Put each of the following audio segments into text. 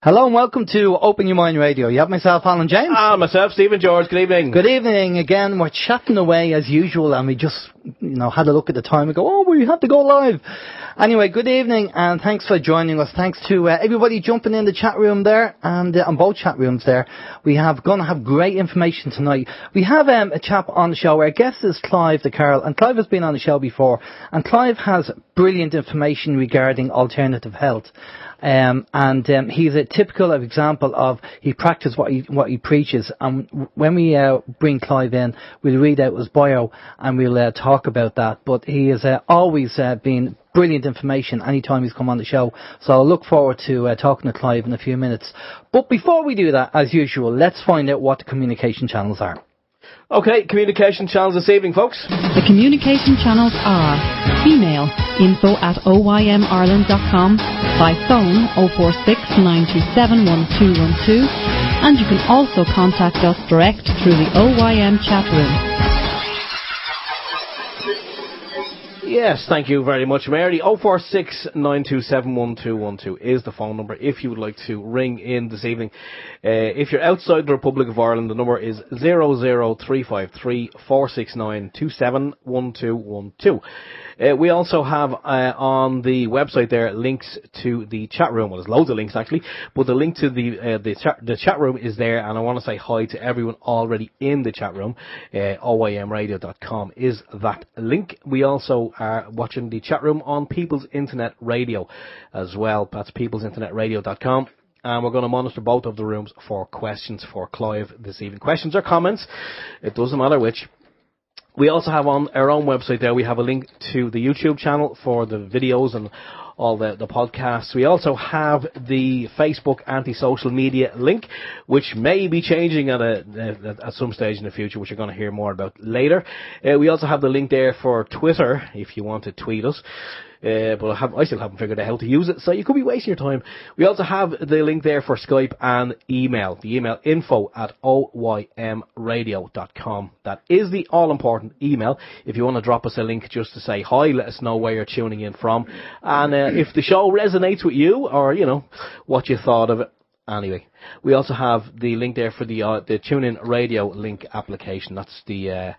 Hello and welcome to Open Your Mind Radio. You have myself, Alan James. Myself, Stephen George. Good evening. Good evening again. We're chatting away as usual and we just, had a look at the time and go, we have to go live. Anyway, good evening and thanks for joining us. Thanks to everybody jumping in the chat room there and on both chat rooms there. We have going to have great information tonight. We have a chap on the show. Our guest is Clive the Carle, and Clive has been on the show before, and Clive has brilliant information regarding alternative health. He's a typical example of he practices what he preaches. And when we bring Clive in, we'll read out his bio and we'll talk about that. But he has always been brilliant information anytime he's come on the show. So I look forward to talking to Clive in a few minutes. But before we do that, as usual, let's find out what the communication channels are. Okay, communication channels this evening, folks. The communication channels are email info@oymireland.com, by phone 046 927 1212, and you can also contact us direct through the OYM chat room. Yes, thank you very much, Mary. 046 927 1212 is the phone number if you would like to ring in this evening. If you're outside the Republic of Ireland, the number is 00353 469 271212. We also have on the website there links to the chat room. Well, there's loads of links actually, but the link to the chat room is there, and I want to say hi to everyone already in the chat room. OYMradio.com is that link. We also are watching the chat room on People's Internet Radio as well. That's peoplesinternetradio.com. And we're going to monitor both of the rooms for questions for Clive this evening. Questions or comments, it doesn't matter which. We also have on our own website there, we have a link to the YouTube channel for the videos and all the podcasts. We also have the Facebook anti-social media link, which may be changing at some stage in the future, which you're going to hear more about later. We also have the link there for Twitter, if you want to tweet us. But I still haven't figured out how to use it, so you could be wasting your time. We also have the link there for Skype and email. The email info@oymradio.com. That is the all-important email. If you want to drop us a link just to say hi, let us know where you're tuning in from. And if the show resonates with you, or, what you thought of it. Anyway, we also have the link there for the TuneIn Radio link application. That's the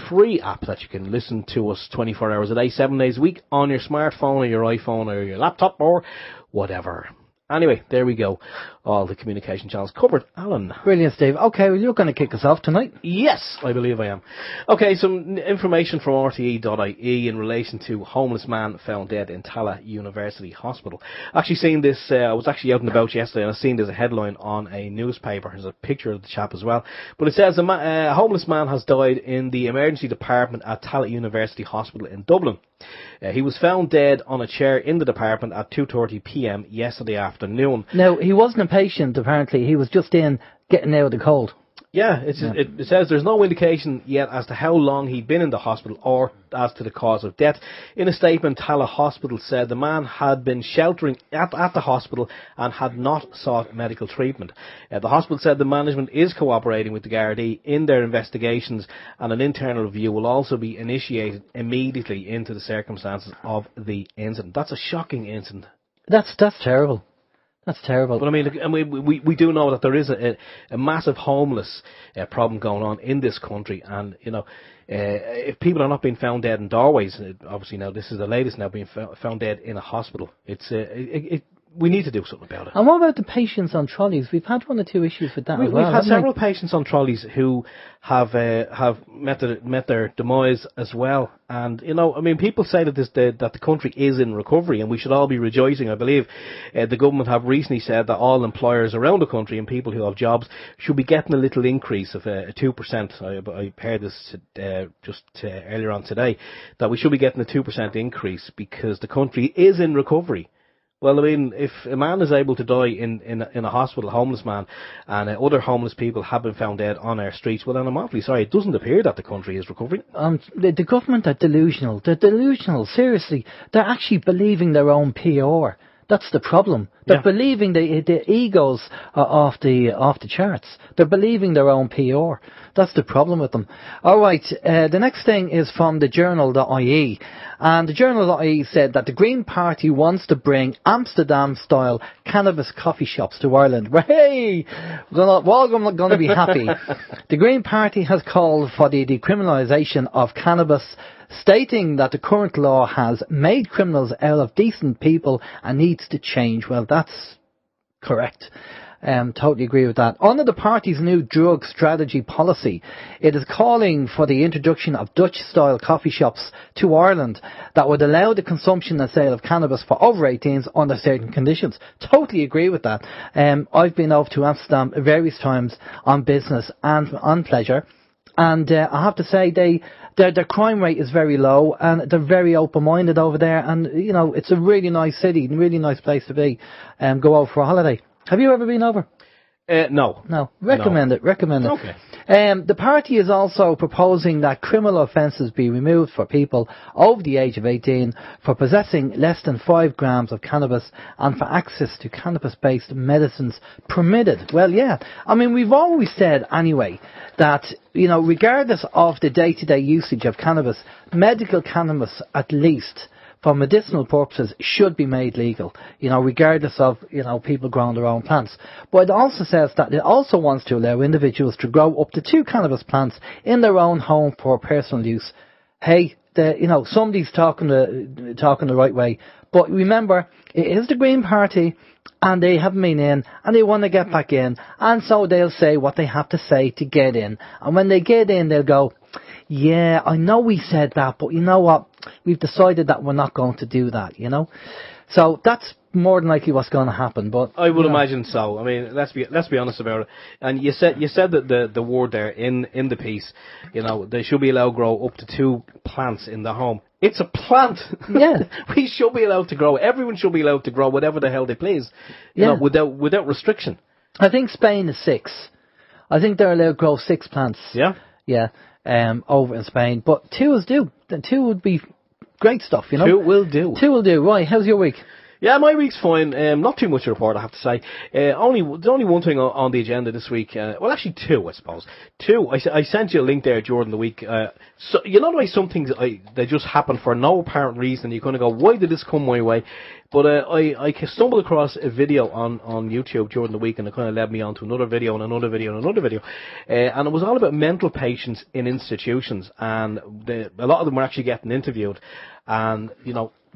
free app that you can listen to us 24 hours a day, 7 days a week on your smartphone or your iPhone or your laptop or whatever. Anyway, there we go. All the communication channels covered. Alan. Brilliant, Steve. Okay, well, you're going to kick us off tonight. Yes, I believe I am. Okay, some information from RTE.ie in relation to homeless man found dead in Tallaght University Hospital. Actually seen this, I was actually out and about yesterday and I seen there's a headline on a newspaper. There's a picture of the chap as well. But it says a homeless man has died in the emergency department at Tallaght University Hospital in Dublin. He was found dead on a chair in the department at 2:30 p.m. yesterday afternoon. Now, he wasn't a patient, apparently. He was just in getting out of the cold. Yeah, it says there's no indication yet as to how long he'd been in the hospital or as to the cause of death. In a statement, Tallaght Hospital said the man had been sheltering at the hospital and had not sought medical treatment. The hospital said the management is cooperating with the Gardaí in their investigations, and an internal review will also be initiated immediately into the circumstances of the incident. That's a shocking incident. That's terrible. That's terrible. But I mean, we do know that there is a massive homeless problem going on in this country, and if people are not being found dead in doorways, obviously now this is the latest now being found dead in a hospital. We need to do something about it. And what about the patients on trolleys? We've had one or two issues with that as well. We've had several patients on trolleys who have met their demise as well. And people say that that the country is in recovery, and we should all be rejoicing. I believe the government have recently said that all employers around the country and people who have jobs should be getting a little increase of 2%. I heard this just earlier on today, that we should be getting a 2% increase because the country is in recovery. Well, I mean, if a man is able to die in a hospital, homeless man, and other homeless people have been found dead on our streets, well, then I'm awfully sorry. It doesn't appear that the country is recovering. The government are delusional. They're delusional. Seriously, they're actually believing their own PR. That's the problem. They're believing the egos are off the charts. They're believing their own PR. That's the problem with them. All right, the next thing is from the journal.ie. And the journal.ie said that the Green Party wants to bring Amsterdam-style cannabis coffee shops to Ireland. Hey! We're all going to be happy. The Green Party has called for the decriminalisation of cannabis, stating that the current law has made criminals out of decent people and needs to change. Well, that's correct. Totally agree with that. Under the party's new drug strategy policy, it is calling for the introduction of Dutch-style coffee shops to Ireland that would allow the consumption and sale of cannabis for over 18s under certain conditions. Totally agree with that. I've been over to Amsterdam various times on business and on pleasure, and I have to say their crime rate is very low, and they're very open-minded over there, and it's a really nice city, a really nice place to be. Go over for a holiday. Have you ever been over? No. Recommend it. Okay. The party is also proposing that criminal offences be removed for people over the age of 18 for possessing less than 5 grams of cannabis and for access to cannabis-based medicines permitted. Well, yeah. I mean, we've always said anyway that, regardless of the day-to-day usage of cannabis, medical cannabis at least, for medicinal purposes, should be made legal, regardless of, people growing their own plants. But it also says that it also wants to allow individuals to grow up to 2 cannabis plants in their own home for personal use. Hey, somebody's talking the right way. But remember, it is the Green Party, and they haven't been in, and they want to get back in, and so they'll say what they have to say to get in. And when they get in, they'll go, yeah, I know we said that, but you know what? We've decided that we're not going to do that, So that's more than likely what's going to happen. But I would imagine so. I mean, let's be honest about it. And you said that the word there in the piece, they should be allowed to grow up to 2 plants in the home. It's a plant. Yeah. We should be allowed to grow. Everyone should be allowed to grow whatever the hell they please. Without restriction. I think Spain is 6. I think they're allowed to grow 6 plants. Yeah. Yeah. Over in Spain, but 2 is due. 2 would be great stuff, 2 will do. 2 will do. Right, how's your week? Yeah, my week's fine. Not too much to report, I have to say. There's only one thing on the agenda this week. Well, actually 2, I suppose. 2. I sent you a link there during the week. So the way some things they just happen for no apparent reason. You kind of go, why did this come my way? But I stumbled across a video on YouTube during the week, and it kind of led me on to another video and another video and another video. And it was all about mental patients in institutions, and a lot of them were actually getting interviewed. And,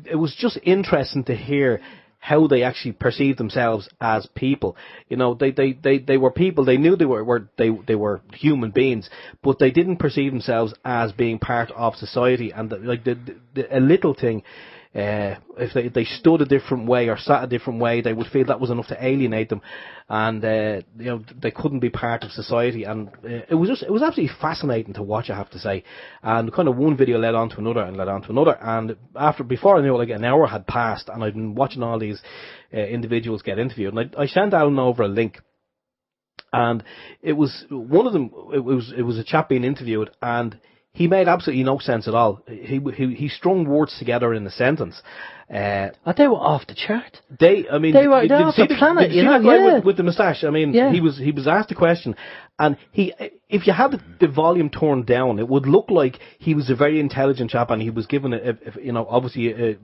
it was just interesting to hear how they actually perceived themselves as people. They were people. They knew they were human beings, but they didn't perceive themselves as being part of society. And a little thing, if they stood a different way or sat a different way, they would feel that was enough to alienate them, and they couldn't be part of society. And it was absolutely fascinating to watch, I have to say. And kind of one video led on to another and led on to another, and before I knew it, like an hour had passed, and I'd been watching all these individuals get interviewed, and I sent Alan over a link. And it was one of them. It was a chap being interviewed, and he made absolutely no sense at all. He strung words together in a sentence. They were off the chart. They're off the planet, guy with the moustache. I mean, yeah. he was asked a question, and if you had the volume turned down, it would look like he was a very intelligent chap, and he was given obviously a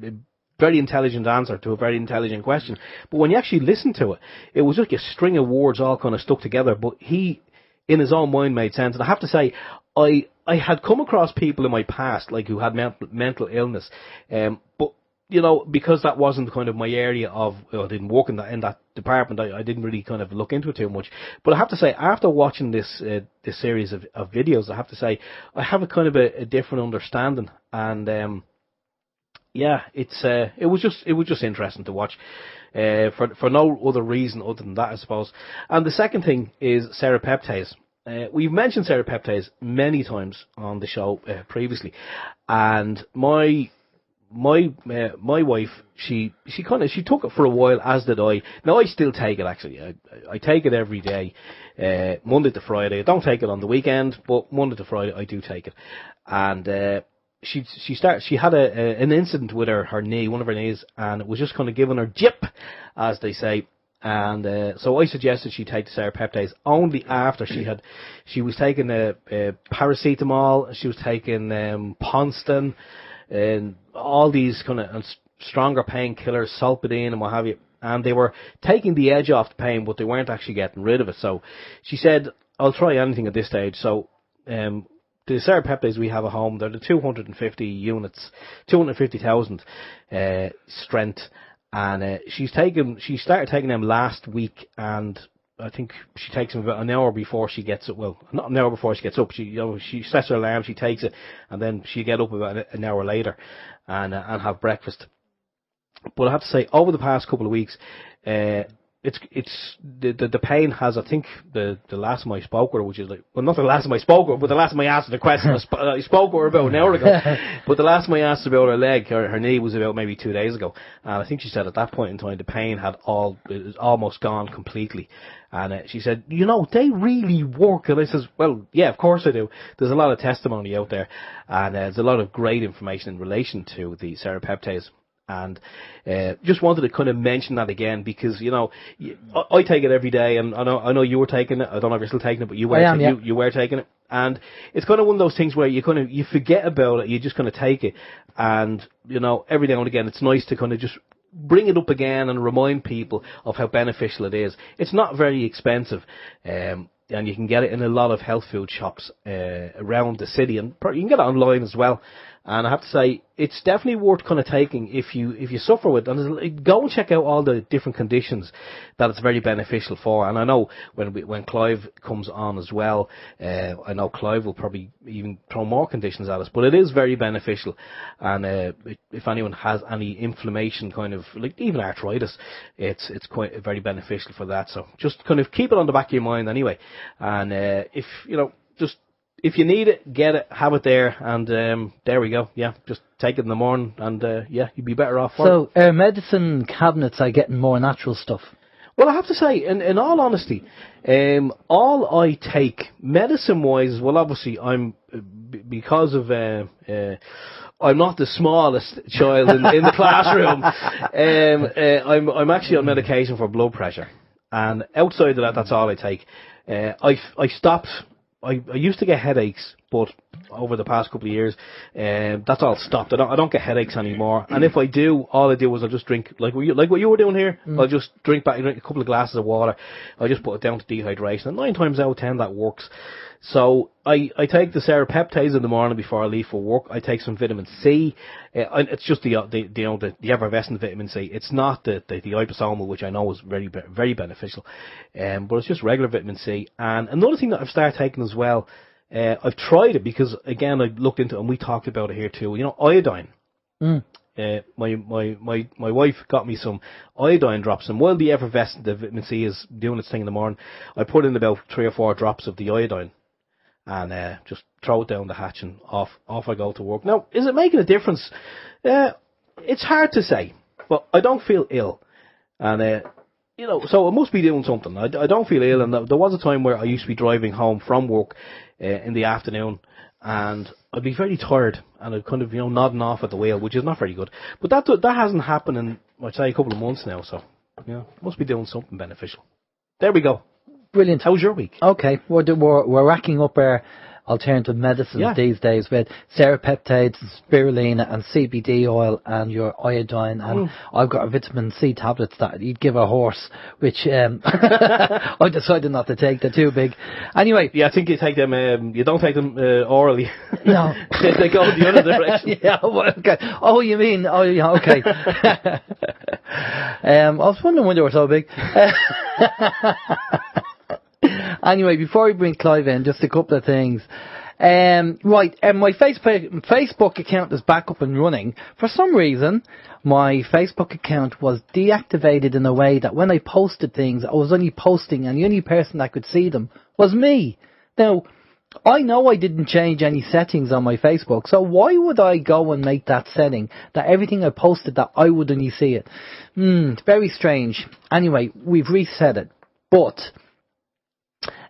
very intelligent answer to a very intelligent question. But when you actually listen to it, it was like a string of words all kind of stuck together. But he, in his own mind, made sense. And I have to say, I had come across people in my past, like, who had mental illness, but because that wasn't kind of my area of, I didn't work in that department, I didn't really kind of look into it too much. But I have to say, after watching this series of videos, I have to say, I have a kind of a different understanding, and it was just interesting to watch, for no other reason other than that, I suppose. And the second thing is Serapeptase. We've mentioned Serapeptase many times on the show previously, and my wife, she took it for a while, as did I. Now I still take it, actually. I take it every day, Monday to Friday. I don't take it on the weekend, but Monday to Friday I do take it, and she had an incident with her knee, one of her knees, and it was just kind of giving her jip, as they say. And so I suggested she take the Serapeptase only after she was taking paracetamol, she was taking Ponston, and all these kind of stronger painkillers, Solpadeine and what have you. And they were taking the edge off the pain, but they weren't actually getting rid of it. So she said, I'll try anything at this stage. So the Serapeptase we have at home, they're the 250 units, 250,000 strength. And she started taking them last week, and I think she takes them about an hour before she gets it. Well, not an hour before she gets up. She sets her alarm, she takes it, and then she get up about an hour later and have breakfast. But I have to say, over the past couple of weeks, it's the pain has, I think, the last time I spoke with her, which is like, well, not the last time I spoke with her, but the last time I asked her the question, I spoke with her about an hour ago. But the last time I asked about her leg, her knee, was about maybe 2 days ago. And I think she said at that point in time, the pain it was almost gone completely. And she said, they really work. And I says, well, yeah, of course I do. There's a lot of testimony out there, and there's a lot of great information in relation to the Serapeptase. And just wanted to kind of mention that again, because I take it every day, and I know you were taking it. I don't know if you're still taking it, but you were taking it, and it's kind of one of those things where you forget about it. You just kind of take it, and every now and again it's nice to kind of just bring it up again and remind people of how beneficial it is. It's not very expensive, and you can get it in a lot of health food shops around the city, and you can get it online as well. And I have to say, it's definitely worth kind of taking if you suffer with it. And go and check out all the different conditions that it's very beneficial for. And I know when Clive comes on as well, I know Clive will probably even throw more conditions at us. But it is very beneficial. And if anyone has any inflammation, kind of like even arthritis, it's quite very beneficial for that. So just kind of keep it on the back of your mind anyway. And if you need it, get it, have it there, and there we go. Yeah, just take it in the morning, and you'd be better off. So, medicine cabinets are getting more natural stuff. Well, I have to say, in all honesty, all I take, medicine-wise, well, obviously, because of I'm not the smallest child in the classroom. I'm actually on medication for blood pressure, and outside of that, that's all I take. I stopped. I used to get headaches, but over the past couple of years, that's all stopped. I don't get headaches anymore. And if I do, all I do is I'll just drink, like what you were doing here. I'll just drink a couple of glasses of water. I just put it down to dehydration. And 9 times out of 10, that works. So I take the Serapeptase in the morning before I leave for work. I take some vitamin C. It's just the effervescent vitamin C. It's not the liposomal, which I know is very, very beneficial. But it's just regular vitamin C. And another thing that I've started taking as well, I've tried it because, again, I looked into it and we talked about it here too. Iodine. My wife got me some iodine drops, and while the effervescent, the vitamin C, is doing its thing in the morning, I put in about 3 or 4 drops of the iodine. And just throw it down the hatch and off I go to work. Now, is it making a difference? It's hard to say, but I don't feel ill. And, so it must be doing something. I don't feel ill, and there was a time where I used to be driving home from work in the afternoon, and I'd be very tired, and I'd kind of, nodding off at the wheel, which is not very good. But that hasn't happened in, I'd say, a couple of months now, so, must be doing something beneficial. There we go. Brilliant. How's your week? Okay, we're racking up our alternative medicines these days with Serapeptase, spirulina, and CBD oil, and your iodine. And I've got a vitamin C tablets that you'd give a horse, which I decided not to take. They're too big. Anyway. Yeah, I think you take them. You don't take them orally. No. They go the other direction. Yeah. Well, okay. Oh, you mean? Oh, yeah. Okay. I was wondering why they were so big. Anyway, before we bring Clive in, just a couple of things. My Facebook account is back up and running. For some reason, my Facebook account was deactivated in a way that when I posted things, I was only posting, and the only person that could see them was me. Now, I know I didn't change any settings on my Facebook, so why would I go and make that setting that everything I posted that I would only see it? It's very strange. Anyway, we've reset it, but...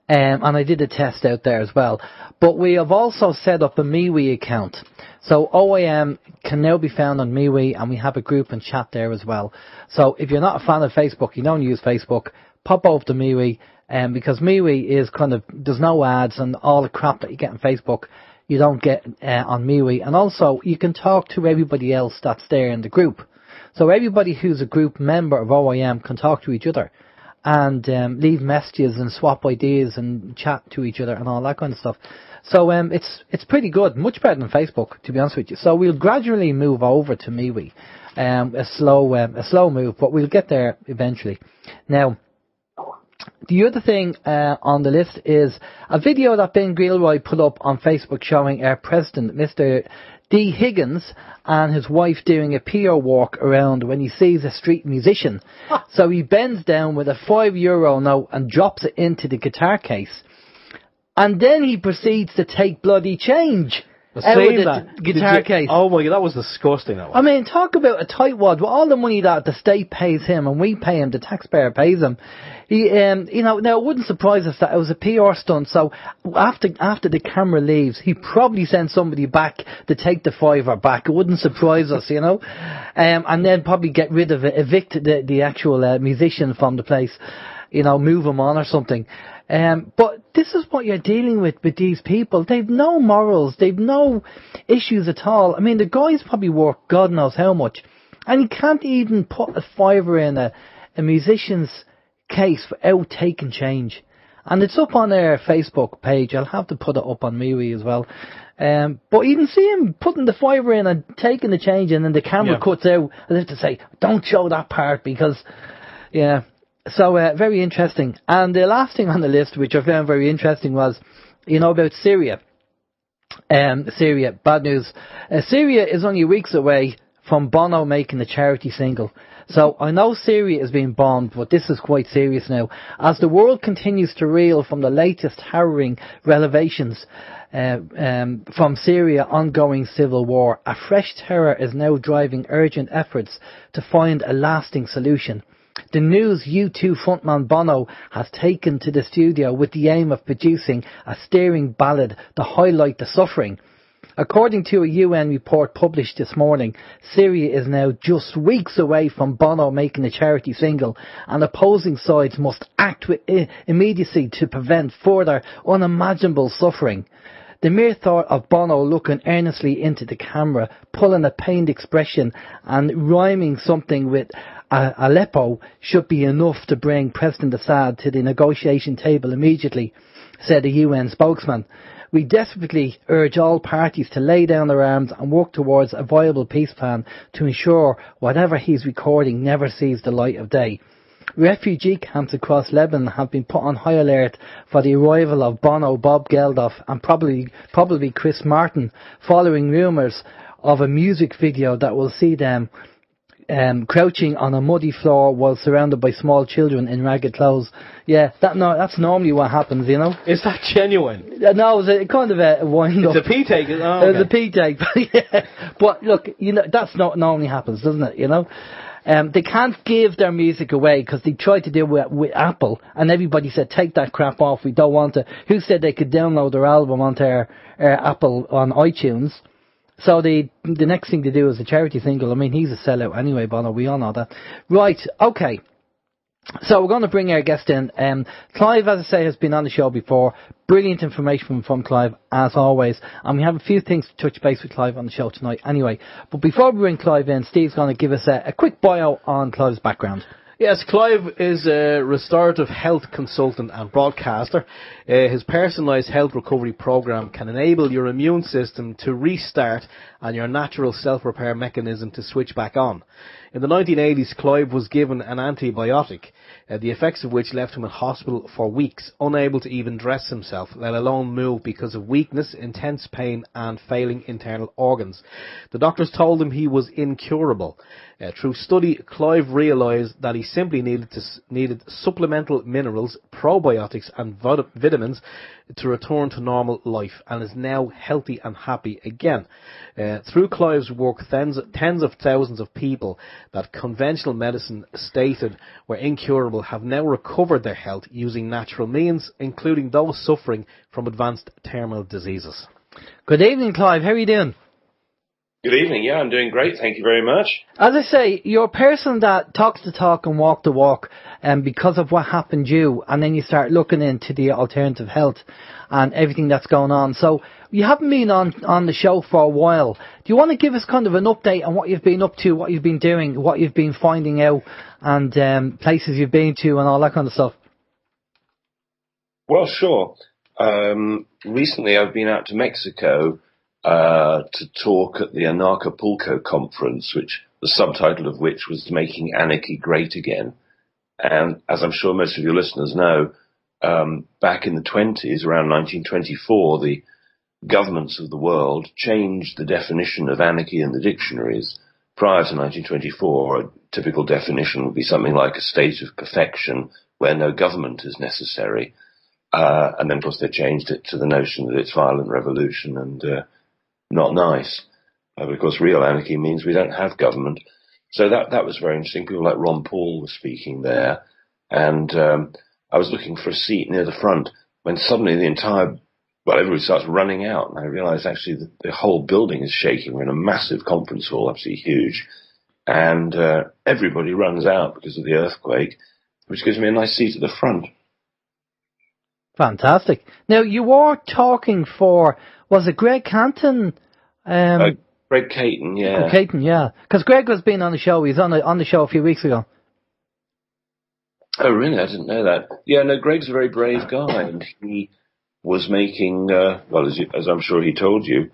and I did a test out there as well. But we have also set up a MeWe account. So OYM can now be found on MeWe, and we have a group and chat there as well. So if you're not a fan of Facebook, you don't use Facebook, pop over to MeWe, because MeWe is there's no ads, and all the crap that you get on Facebook you don't get on MeWe. And also you can talk to everybody else that's there in the group. So everybody who's a group member of OYM can talk to each other and leave messages and swap ideas and chat to each other and all that kind of stuff. So it's pretty good, much better than Facebook, to be honest with you. So we'll gradually move over to MeWe, a slow move, but we'll get there eventually. Now, the other thing on the list is a video that Ben Gilroy put up on Facebook showing our president, Mr. D. Higgins, and his wife doing a PR walk around when he sees a street musician. So he bends down with a €5 note and drops it into the guitar case. And then he proceeds to take bloody change out of the guitar case. Oh my God, that was disgusting. That was. I mean, talk about a tightwad. With all the money that the state pays him and we pay him, the taxpayer pays him. He, now it wouldn't surprise us that it was a PR stunt. So after the camera leaves, he probably sent somebody back to take the $5 back. It wouldn't surprise us, and then probably get rid of it, evict the actual musician from the place, move him on or something. But this is what you're dealing with these people. They've no morals. They've no issues at all. I mean, the guy's probably worked God knows how much, and he can't even put a $5 in a musician's case without taking change. And it's up on their Facebook page. I'll have to put it up on MeWe as well. But you can see him putting the $5 in and taking the change, and then the camera cuts out as if to say, don't show that part because, yeah. So, very interesting. And the last thing on the list, which I found very interesting, was, about Syria. Syria, bad news. Syria is only weeks away from Bono making a charity single. So I know Syria is being bombed, but this is quite serious now. As the world continues to reel from the latest harrowing revelations from Syria's ongoing civil war, a fresh terror is now driving urgent efforts to find a lasting solution. The news U2 frontman Bono has taken to the studio with the aim of producing a stirring ballad to highlight the suffering. According to a UN report published this morning, Syria is now just weeks away from Bono making a charity single, and opposing sides must act with immediacy to prevent further unimaginable suffering. The mere thought of Bono looking earnestly into the camera, pulling a pained expression and rhyming something with Aleppo should be enough to bring President Assad to the negotiation table immediately, said a UN spokesman. We desperately urge all parties to lay down their arms and work towards a viable peace plan to ensure whatever he's recording never sees the light of day. Refugee camps across Lebanon have been put on high alert for the arrival of Bono, Bob Geldof and probably Chris Martin, following rumours of a music video that will see them crouching on a muddy floor while surrounded by small children in ragged clothes. Yeah, that's normally what happens, Is that genuine? No, it was a kind of a wind-up. It's a P-take, It was a P-take, yeah. But look, that's not normally happens, doesn't it, They can't give their music away because they tried to do it with Apple, and everybody said, take that crap off, we don't want it. Who said they could download their album onto their Apple on iTunes? So the next thing to do is a charity single. I mean, he's a sellout anyway, Bono, we all know that. Right, okay. So we're going to bring our guest in. Clive, as I say, has been on the show before. Brilliant information from Clive, as always. And we have a few things to touch base with Clive on the show tonight anyway. But before we bring Clive in, Steve's going to give us a quick bio on Clive's background. Yes, Clive is a restorative health consultant and broadcaster. His personalised health recovery programme can enable your immune system to restart and your natural self-repair mechanism to switch back on. In the 1980s, Clive was given an antibiotic, the effects of which left him in hospital for weeks, unable to even dress himself, let alone move because of weakness, intense pain and failing internal organs. The doctors told him he was incurable. Through study, Clive realised that he simply needed supplemental minerals, probiotics and vitamins to return to normal life, and is now healthy and happy again. Through Clive's work, tens of thousands of people that conventional medicine stated were incurable have now recovered their health using natural means, including those suffering from advanced terminal diseases. Good evening, Clive. How are you doing? Good evening. Yeah, I'm doing great. Thank you very much. As I say, you're a person that talks the talk and walk the walk, because of what happened to you, and then you start looking into the alternative health and everything that's going on. So you haven't been on the show for a while. Do you want to give us kind of an update on what you've been up to, what you've been doing, what you've been finding out, and places you've been to and all that kind of stuff? Well, sure. Recently, I've been out to Mexico to talk at the Acapulco conference, which the subtitle of which was "Making Anarchy Great Again." And as I'm sure most of your listeners know, back in the 20s, around 1924, the governments of the world changed the definition of anarchy in the dictionaries. Prior to 1924, a typical definition would be something like a state of perfection where no government is necessary. And then, of course, they changed it to the notion that it's violent revolution and not nice. Because real anarchy means we don't have government. So that was very interesting. People like Ron Paul were speaking there. And I was looking for a seat near the front when suddenly everybody starts running out. And I realized actually that the whole building is shaking. We're in a massive conference hall, absolutely huge. And everybody runs out because of the earthquake, which gives me a nice seat at the front. Fantastic. Now, you were talking for, was it Greg Canton? Greg Caton, yeah. Greg Caton, yeah. Because Greg was been on the show. He was on the show a few weeks ago. Oh, really? I didn't know that. Yeah, no, Greg's a very brave guy, and he was making, as I'm sure he told you,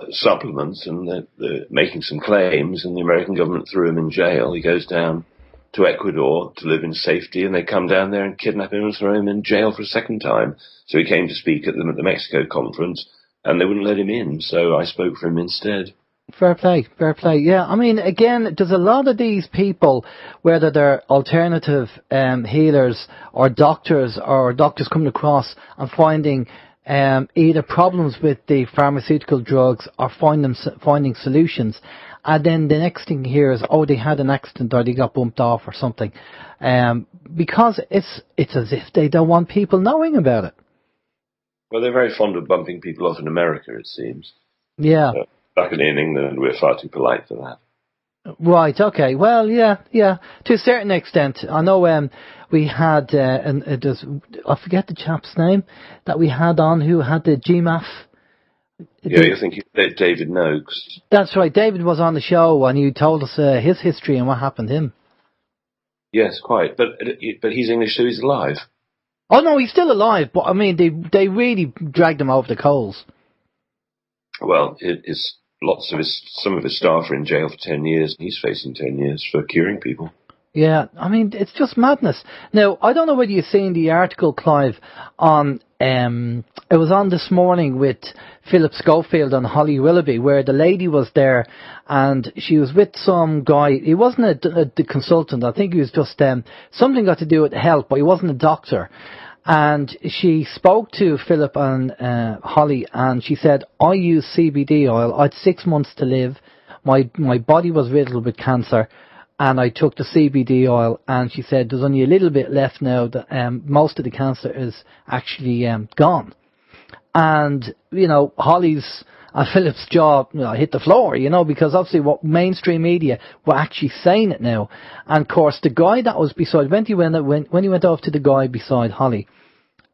supplements and making some claims, and the American government threw him in jail. He goes down to Ecuador to live in safety, and they come down there and kidnap him and throw him in jail for a second time. So he came to speak at the Mexico conference, and they wouldn't let him in, so I spoke for him instead. Fair play, fair play. Yeah, I mean, again, there's a lot of these people, whether they're alternative healers or doctors coming across and finding either problems with the pharmaceutical drugs or finding solutions. And then the next thing here is, they had an accident or they got bumped off or something. Because it's as if they don't want people knowing about it. Well, they're very fond of bumping people off in America, it seems. Yeah. Back in England, we're far too polite for that. Right, okay. Well, yeah. To a certain extent. I know we had, I forget the chap's name, that we had on who had the GMAF. Yeah, you're thinking David Noakes. That's right. David was on the show and he told us his history and what happened to him. Yes, quite. But he's English, so he's alive. Oh, no, he's still alive, but I mean, they really dragged him over the coals. Well, some of his staff are in jail for 10 years, and he's facing 10 years for curing people. Yeah, I mean, it's just madness. Now, I don't know whether you've seen the article, Clive, on, it was on this morning with Philip Schofield and Holly Willoughby, where the lady was there, and she was with some guy. He wasn't the consultant. I think he was just, something got to do with health, but he wasn't a doctor. And she spoke to Philip and Holly, and she said, I use CBD oil. I had 6 months to live. My body was riddled with cancer, and I took the CBD oil. And she said, there's only a little bit left now. That most of the cancer is actually gone. And Holly's and Philip's jaw hit the floor, because obviously what mainstream media were actually saying it now. And of course, the guy that was beside, when he went off to the guy beside Holly,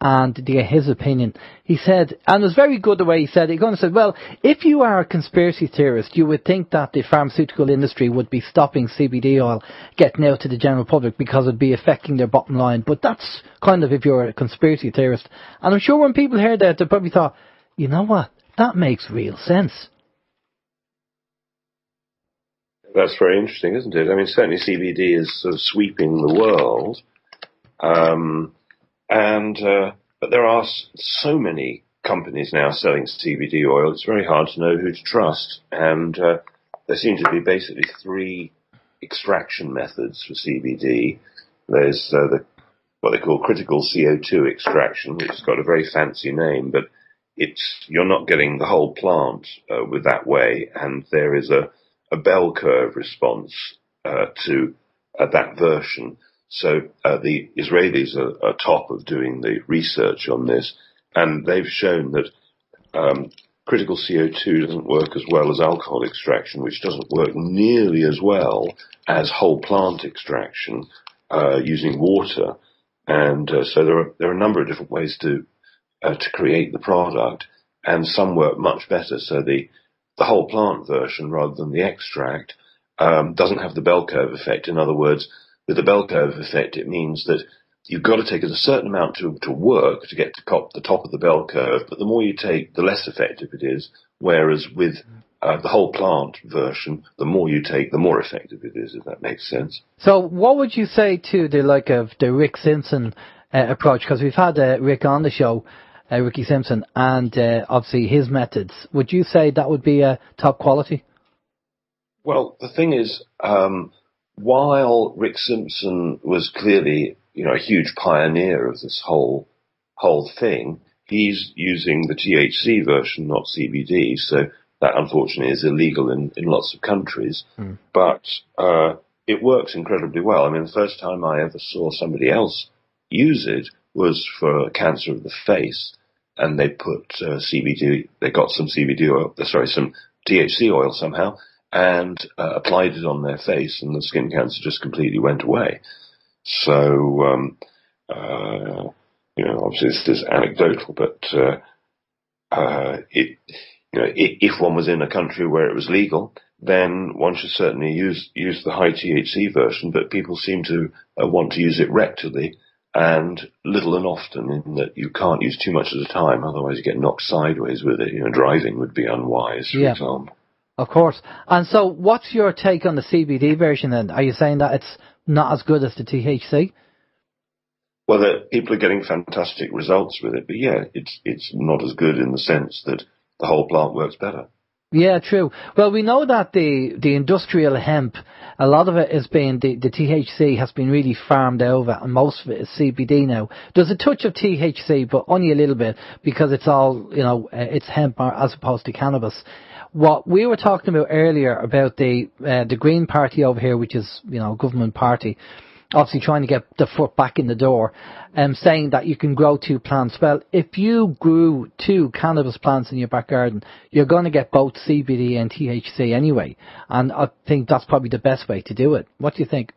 and to get his opinion, he said, and it was very good the way he said it, he kind of said, well, if you are a conspiracy theorist, you would think that the pharmaceutical industry would be stopping CBD oil getting out to the general public because it would be affecting their bottom line. But that's kind of if you're a conspiracy theorist. And I'm sure when people heard that, they probably thought, you know what, that makes real sense. That's very interesting, isn't it? I mean, certainly CBD is sort of sweeping the world. But there are so many companies now selling CBD oil, it's very hard to know who to trust. And there seem to be basically 3 extraction methods for CBD. There's what they call critical CO2 extraction, which has got a very fancy name, but you're not getting the whole plant with that way. And there is a bell curve response to that version. So the Israelis are top of doing the research on this, and they've shown that critical CO2 doesn't work as well as alcohol extraction, which doesn't work nearly as well as whole plant extraction using water. And so there are a number of different ways to create the product, and some work much better. So the whole plant version, rather than the extract, doesn't have the bell curve effect. In other words, with the bell curve effect, it means that you've got to take a certain amount to work to get to the top of the bell curve, but the more you take, the less effective it is. Whereas with the whole plant version, the more you take, the more effective it is, if that makes sense. So what would you say to the Rick Simpson approach? Because we've had Rick on the show, Ricky Simpson, and obviously his methods. Would you say that would be top quality? Well, the thing is, while Rick Simpson was clearly, a huge pioneer of this whole thing, he's using the THC version, not CBD, so that unfortunately is illegal in lots of countries. But it works incredibly well. I mean, the first time I ever saw somebody else use it was for cancer of the face, and they put CBD, they got some CBD oil, some THC oil somehow, and applied it on their face, and the skin cancer just completely went away. So, obviously this is anecdotal, but if one was in a country where it was legal, then one should certainly use the high THC version, but people seem to want to use it rectally, and little and often, in that you can't use too much at a time, otherwise you get knocked sideways with it. Driving would be unwise, for example. Of course. And so what's your take on the CBD version then? Are you saying that it's not as good as the THC? Well, people are getting fantastic results with it, but it's not as good in the sense that the whole plant works better. Yeah, true. Well, we know that the industrial hemp, a lot of it has been, the THC has been really farmed over, and most of it is CBD now. There's a touch of THC, but only a little bit, because it's all, it's hemp as opposed to cannabis. What we were talking about earlier about the Green Party over here, which is, government party, obviously trying to get the foot back in the door, saying that you can grow 2 plants. Well, if you grew 2 cannabis plants in your back garden, you're going to get both CBD and THC anyway. And I think that's probably the best way to do it. What do you think?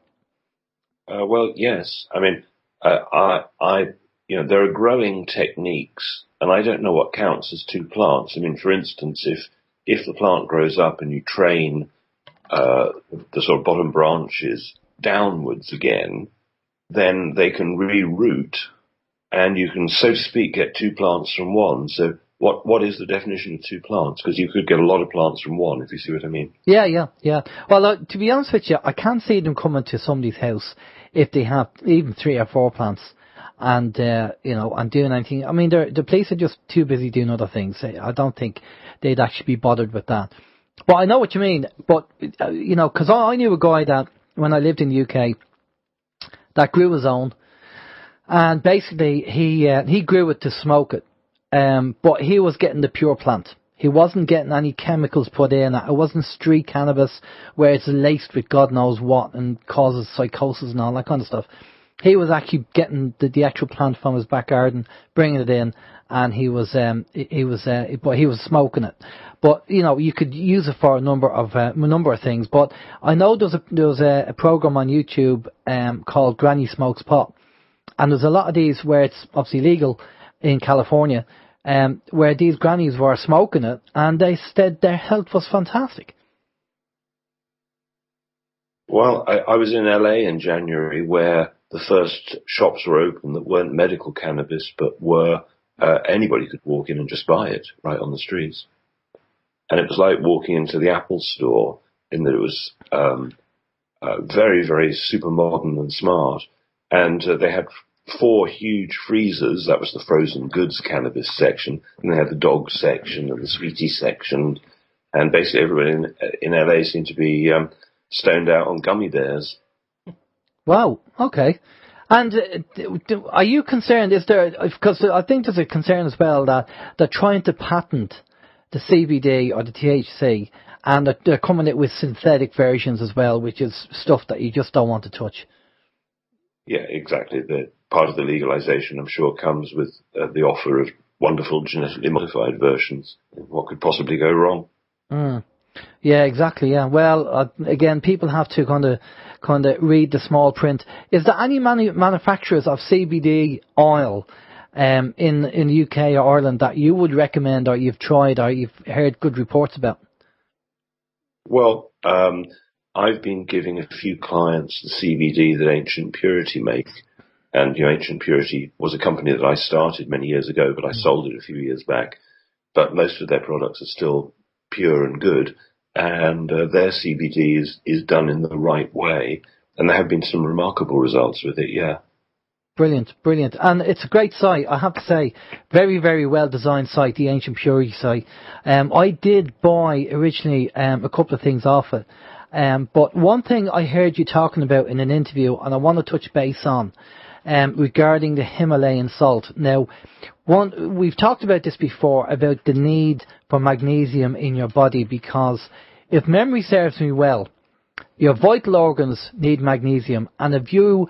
Well, yes. I mean, there are growing techniques, and I don't know what counts as 2 plants. I mean, for instance, if the plant grows up and you train the sort of bottom branches downwards again, then they can reroot, and you can, so to speak, get 2 plants from one. So what is the definition of 2 plants? Because you could get a lot of plants from one, if you see what I mean. Yeah. Well, to be honest with you, I can't see them coming to somebody's house if they have even 3 or 4 plants and, and doing anything. I mean, the police are just too busy doing other things. I don't think they'd actually be bothered with that. But I know what you mean. But, because I knew a guy that, when I lived in the UK, that grew his own, and basically he grew it to smoke it, but he was getting the pure plant. He wasn't getting any chemicals put in. It wasn't street cannabis where it's laced with God knows what and causes psychosis and all that kind of stuff. He was actually getting the actual plant from his back garden, bringing it in, and he was smoking it. But you could use it for a number of things. But I know there was a program on YouTube called Granny Smokes Pot, and there's a lot of these where it's obviously legal in California, where these grannies were smoking it, and they said their health was fantastic. Well, I was in LA in January, where the first shops were open that weren't medical cannabis, but were anybody could walk in and just buy it right on the streets. And it was like walking into the Apple store, in that it was very, very super modern and smart. And they had 4 huge freezers. That was the frozen goods cannabis section. And they had the dog section and the sweetie section. And basically everybody in LA seemed to be stoned out on gummy bears. Wow, okay. And are you concerned, because I think there's a concern as well that they're trying to patent the CBD or the THC, and they're coming in with synthetic versions as well, which is stuff that you just don't want to touch. Yeah, exactly. The part of the legalization, I'm sure, comes with the offer of wonderful genetically modified versions. What could possibly go wrong? Mm. Yeah, exactly. Yeah. Well, again, people have to kind of read the small print. Is there any manufacturers of CBD oil in the UK or Ireland that you would recommend, or you've tried, or you've heard good reports about? Well, I've been giving a few clients the CBD that Ancient Purity make. And Ancient Purity was a company that I started many years ago, but I sold it a few years back. But most of their products are still pure and good, and their CBD is done in the right way, and there have been some remarkable results with it. Yeah. Brilliant, brilliant. And it's a great site, I have to say. Very, very well designed site, the Ancient Purity site. I did buy originally a couple of things off it. But one thing I heard you talking about in an interview, and I want to touch base on, regarding the Himalayan salt. Now, we've talked about this before, about the need for magnesium in your body, because if memory serves me well, your vital organs need magnesium, and if you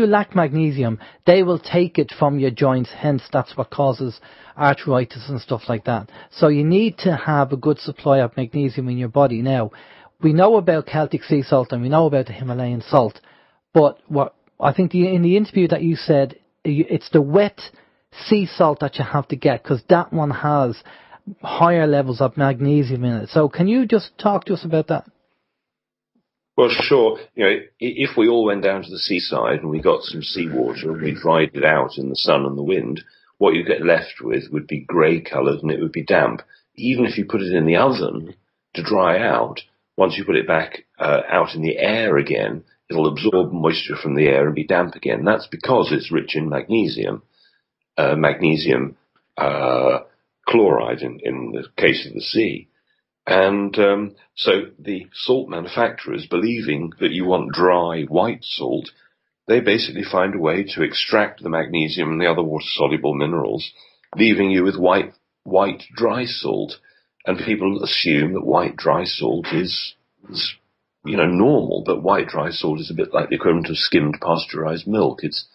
lack magnesium, they will take it from your joints. Hence, that's what causes arthritis and stuff like that. So you need to have a good supply of magnesium in your body. Now, we know about Celtic sea salt and we know about the Himalayan salt, but what I think in the interview that you said, it's the wet sea salt that you have to get, because that one has higher levels of magnesium in it. So can you just talk to us about that? Well, sure. If we all went down to the seaside and we got some seawater and we dried it out in the sun and the wind, what you get left with would be grey-coloured and it would be damp. Even if you put it in the oven to dry out, once you put it back out in the air again, it'll absorb moisture from the air and be damp again. That's because it's rich in magnesium. Magnesium chloride in the case of the sea. And so the salt manufacturers, believing that you want dry white salt, they basically find a way to extract the magnesium and the other water-soluble minerals, leaving you with white dry salt. And people assume that white dry salt is normal, but white dry salt is a bit like the equivalent of skimmed pasteurized milk. It's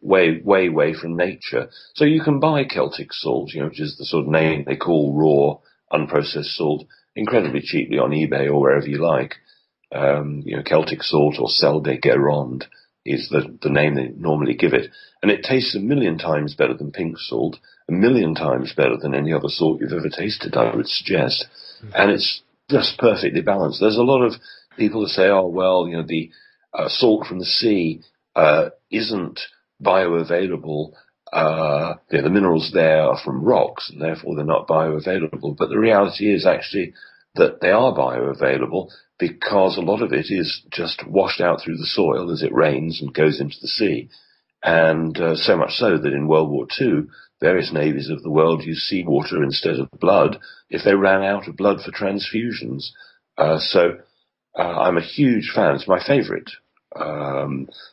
way from nature. So you can buy Celtic salt, which is the sort of name they call raw, unprocessed salt, incredibly cheaply on eBay or wherever you like. Celtic salt or Sel de Guérande is the name they normally give it. And it tastes 1,000,000 times better than pink salt, 1,000,000 times better than any other salt you've ever tasted, I would suggest. And it's just perfectly balanced. There's a lot of people that say, the salt from the sea isn't bioavailable. The minerals there are from rocks, and therefore they're not bioavailable. But the reality is actually that they are bioavailable, because a lot of it is just washed out through the soil as it rains and goes into the sea. And so much so that in World War II, various navies of the world used seawater instead of blood if they ran out of blood for transfusions. So I'm a huge fan. It's my favourite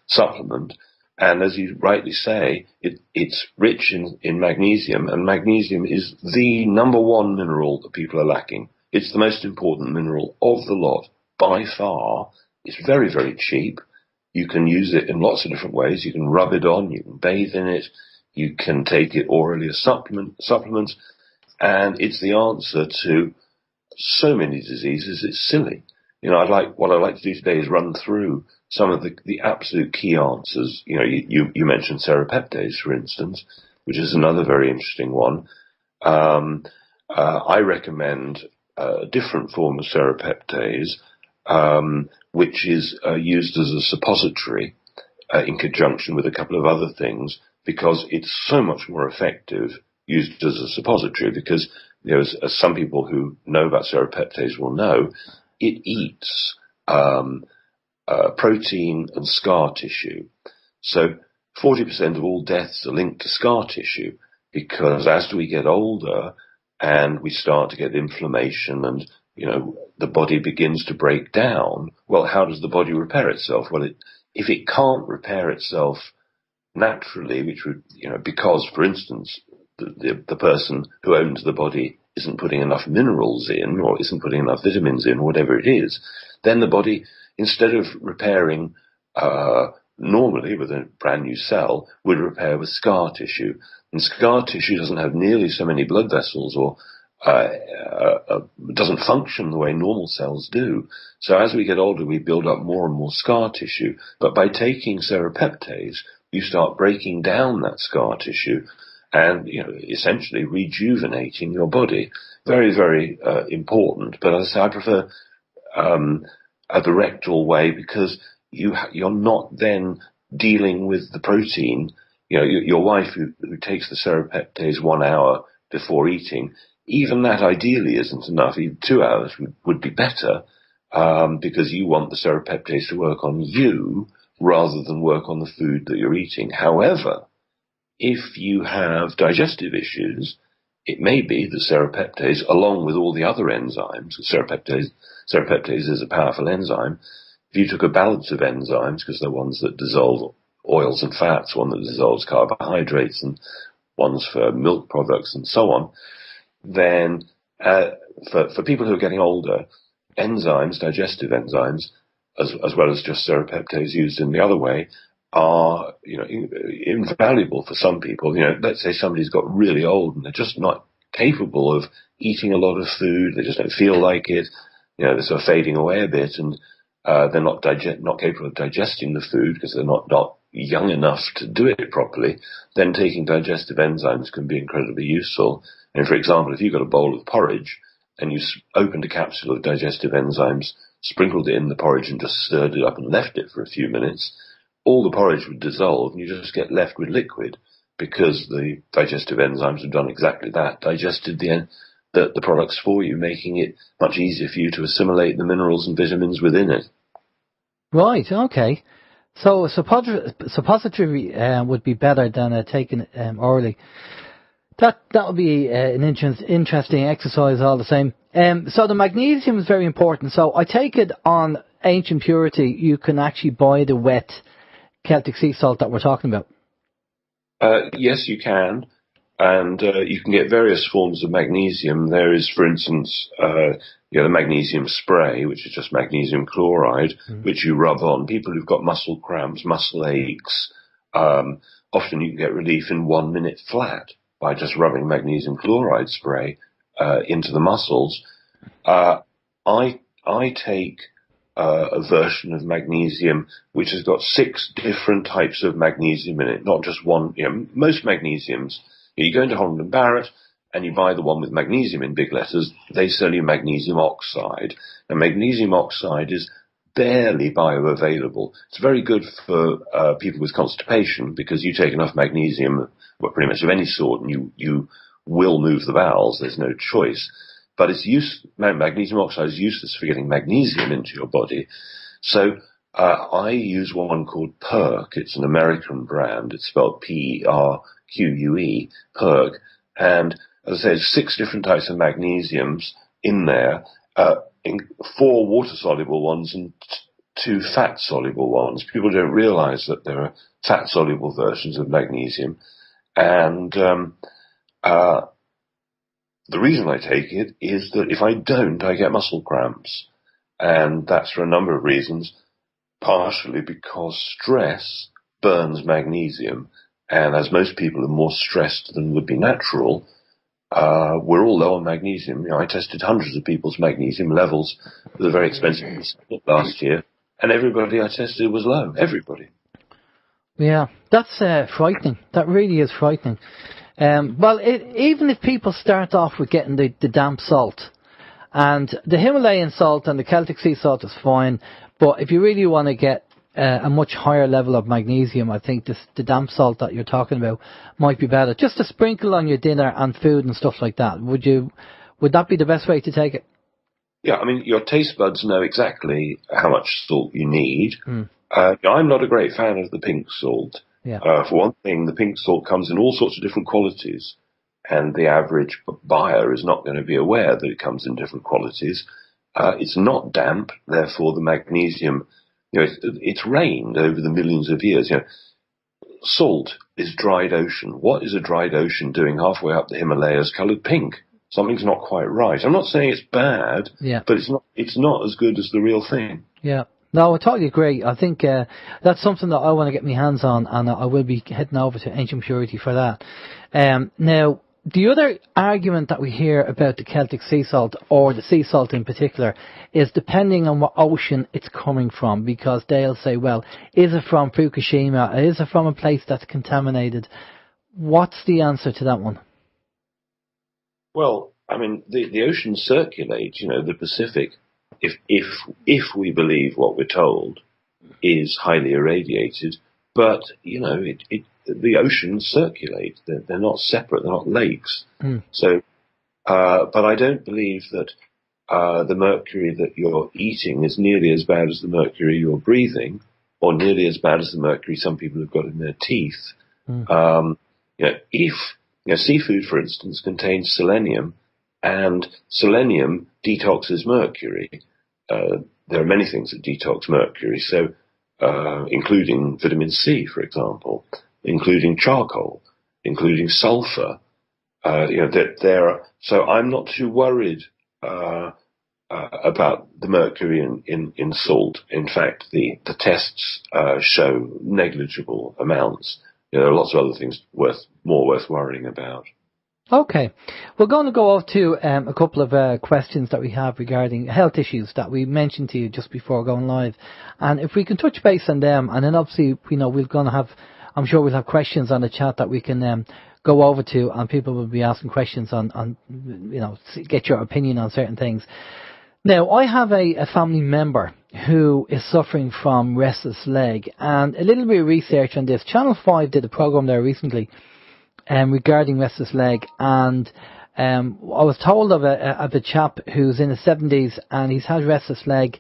supplement. And as you rightly say, it's rich in magnesium, and magnesium is the number one mineral that people are lacking. It's the most important mineral of the lot, by far. It's very, very cheap. You can use it in lots of different ways. You can rub it on, you can bathe in it, you can take it orally as supplement, and it's the answer to so many diseases, it's silly. What I'd like to do today is run through some of the absolute key answers. You mentioned Serapeptase, for instance, which is another very interesting one. I recommend a different form of Serapeptase, which is used as a suppository in conjunction with a couple of other things, because it's so much more effective used as a suppository, because as some people who know about Serapeptase will know, it eats protein and scar tissue. So 40% of all deaths are linked to scar tissue, because as we get older and we start to get inflammation and, the body begins to break down, well, how does the body repair itself? Well, if it can't repair itself naturally, which would, because, for instance, the person who owns the body isn't putting enough minerals in, or isn't putting enough vitamins in, whatever it is, then the body, instead of repairing normally with a brand new cell would repair with scar tissue. And scar tissue doesn't have nearly so many blood vessels or doesn't function the way normal cells do. So as we get older, we build up more and more scar tissue. But by taking Serapeptase, you start breaking down that scar tissue and, essentially rejuvenating your body. Very, very important. But as I say, I prefer the rectal way because you're not then dealing with the protein. Your wife who takes the Serapeptase 1 hour before eating, even that ideally isn't enough. Even 2 hours would be better because you want the Serapeptase to work on you rather than work on the food that you're eating. However, if you have digestive issues, it may be that Serapeptase, along with all the other enzymes, Serapeptase is a powerful enzyme. If you took a balance of enzymes, because they're ones that dissolve oils and fats, one that dissolves carbohydrates, and ones for milk products and so on, then for people who are getting older, enzymes, digestive enzymes, as well as just Serapeptase used in the other way, are invaluable for some people. Let's say somebody's got really old and they're just not capable of eating a lot of food. They just don't feel like it. They're sort of fading away a bit, and they're not capable of digesting the food because they're not young enough to do it properly. Then taking digestive enzymes can be incredibly useful. And for example, if you've got a bowl of porridge and you opened a capsule of digestive enzymes, sprinkled it in the porridge and just stirred it up and left it for a few minutes, all the porridge would dissolve and you just get left with liquid because the digestive enzymes have done exactly that, digested the products for you, making it much easier for you to assimilate the minerals and vitamins within it. Right, okay. So suppository would be better than taking it orally. That would be an interesting exercise all the same. So the magnesium is very important. So I take it on Ancient Purity, you can actually buy the wet Celtic sea salt that we're talking about. Yes, you can. And you can get various forms of magnesium. There is, for instance, the magnesium spray, which is just magnesium chloride, which you rub on. People who've got muscle cramps, muscle aches, often you can get relief in 1 minute flat by just rubbing magnesium chloride spray into the muscles. I take a version of magnesium which has got 6 different types of magnesium in it, not just one. Most magnesiums, you go into Holland & Barrett and you buy the one with magnesium in big letters, they sell you magnesium oxide. And magnesium oxide is barely bioavailable. It's very good for people with constipation because you take enough magnesium, well, pretty much of any sort, and you will move the bowels. There's no choice. But magnesium oxide is useless for getting magnesium into your body. So I use one called Perk. It's an American brand. It's spelled Perque, Perk. And as I say, there's 6 different types of magnesiums in there, 4 water-soluble ones and 2 fat-soluble ones. People don't realize that there are fat-soluble versions of magnesium. And the reason I take it is that if I don't, I get muscle cramps. And that's for a number of reasons, partially because stress burns magnesium. And as most people are more stressed than would be natural, we're all low on magnesium. I tested hundreds of people's magnesium levels with a very expensive last year, and everybody I tested was low. Everybody. Yeah, that's frightening. That really is frightening. Even if people start off with getting the damp salt, and the Himalayan salt and the Celtic sea salt is fine, but if you really want to get a much higher level of magnesium, I think the damp salt that you're talking about might be better. Just to sprinkle on your dinner and food and stuff like that. Would that be the best way to take it? Yeah, I mean, your taste buds know exactly how much salt you need. I'm not a great fan of the pink salt. Yeah. For one thing, the pink salt comes in all sorts of different qualities, and the average buyer is not going to be aware that it comes in different qualities. It's not damp, therefore the magnesium, it's rained over the millions of years. Salt is dried ocean. What is a dried ocean doing halfway up the Himalayas coloured pink? Something's not quite right. I'm not saying it's bad, but it's not as good as the real thing. Yeah. No, I totally agree. I think that's something that I want to get my hands on, and I will be heading over to Ancient Purity for that. Now, the other argument that we hear about the Celtic sea salt, or the sea salt in particular, is depending on what ocean it's coming from, because they'll say, well, is it from Fukushima? Is it from a place that's contaminated? What's the answer to that one? Well, I mean, the oceans circulate, the Pacific, if we believe what we're told, is highly irradiated, but, the oceans circulate. They're not separate, they're not lakes. So, but I don't believe that the mercury that you're eating is nearly as bad as the mercury you're breathing, or nearly as bad as the mercury some people have got in their teeth. If seafood, for instance, contains selenium, and selenium detoxes mercury. There are many things that detox mercury, so including vitamin C, for example, including charcoal, including sulfur. So I'm not too worried about the mercury in salt. In fact, the tests show negligible amounts. There are lots of other things more worth worrying about. Okay. We're going to go off to a couple of questions that we have regarding health issues that we mentioned to you just before going live. And if we can touch base on them, and then obviously, I'm sure we'll have questions on the chat that we can go over to, and people will be asking questions on get your opinion on certain things. Now, I have a family member who is suffering from restless leg, and a little bit of research on this. Channel 5 did a program there recently regarding restless leg, and I was told of a chap who's in his 70s, and he's had restless leg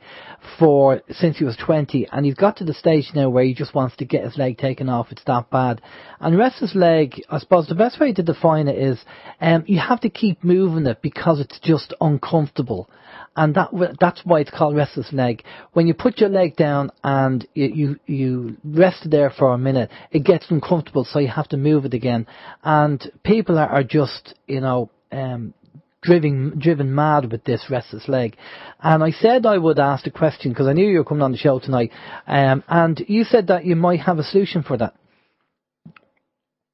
since he was 20, and he's got to the stage now where he just wants to get his leg taken off. It's that bad. And restless leg, I suppose the best way to define it is you have to keep moving it because it's just uncomfortable. And that's why it's called restless leg. When you put your leg down and you rest there for a minute, it gets uncomfortable, so you have to move it again. And people are just, driven mad with this restless leg. And I said I would ask the question because I knew you were coming on the show tonight. And you said that you might have a solution for that.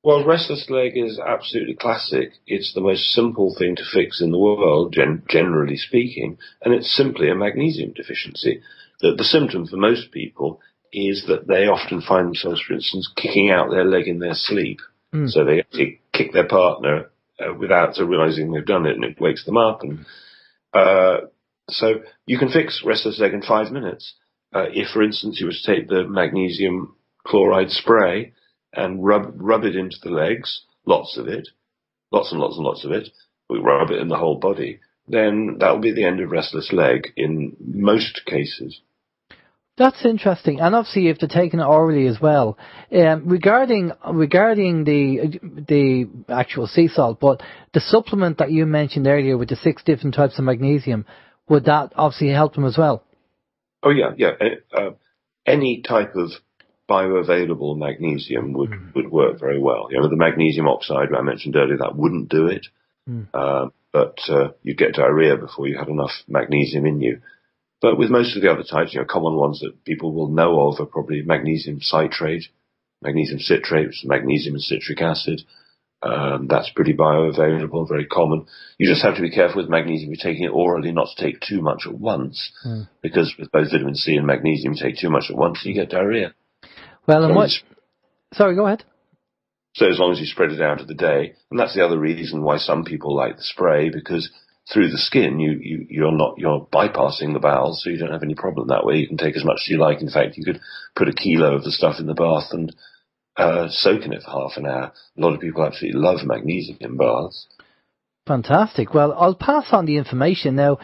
Well, restless leg is absolutely classic. It's the most simple thing to fix in the world, generally speaking, and it's simply a magnesium deficiency. The symptom for most people is that they often find themselves, for instance, kicking out their leg in their sleep. So they actually kick their partner without realizing they've done it, and it wakes them up. And so you can fix restless leg in 5 minutes. If, for instance, you were to take the magnesium chloride spray and rub it into the legs, lots of it, lots and lots of it, we rub it in the whole body, then that'll be the end of restless leg in most cases. That's interesting, and obviously if they're taking it orally as well. Regarding the actual sea salt, but the supplement that you mentioned earlier with the 6 different types of magnesium, would that obviously help them as well? Oh yeah. Any type of bioavailable magnesium would work very well. The magnesium oxide I mentioned earlier, that wouldn't do it, but you'd get diarrhea before you had enough magnesium in you. But with most of the other types, common ones that people will know of are probably magnesium citrate, magnesium citrate, which is magnesium and citric acid. That's pretty bioavailable, very common. You just have to be careful with magnesium. You're taking it orally, not to take too much at once, because with both vitamin C and magnesium, you take too much at once, you get diarrhea. Well, sorry, go ahead. So as long as you spread it out of the day, and that's the other reason why some people like the spray, because through the skin you're bypassing the bowels, so you don't have any problem that way. You can take as much as you like. In fact, you could put a kilo of the stuff in the bath and soak in it for half an hour. A lot of people absolutely love magnesium baths. Fantastic. Well, I'll pass on the information now.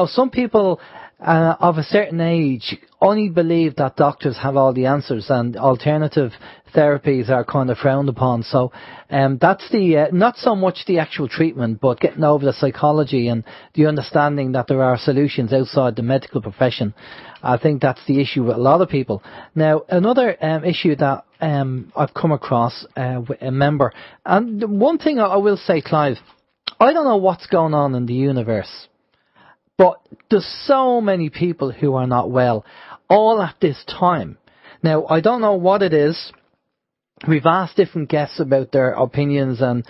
Some people of a certain age only believe that doctors have all the answers, and alternative therapies are kind of frowned upon. So that's the not so much the actual treatment, but getting over the psychology and the understanding that there are solutions outside the medical profession. I think that's the issue with a lot of people. Now, another issue that I've come across with a member, and one thing I will say, Clive, I don't know what's going on in the universe, but there's so many people who are not well. all at this time. Now, I don't know what it is. We've asked different guests about their opinions, and,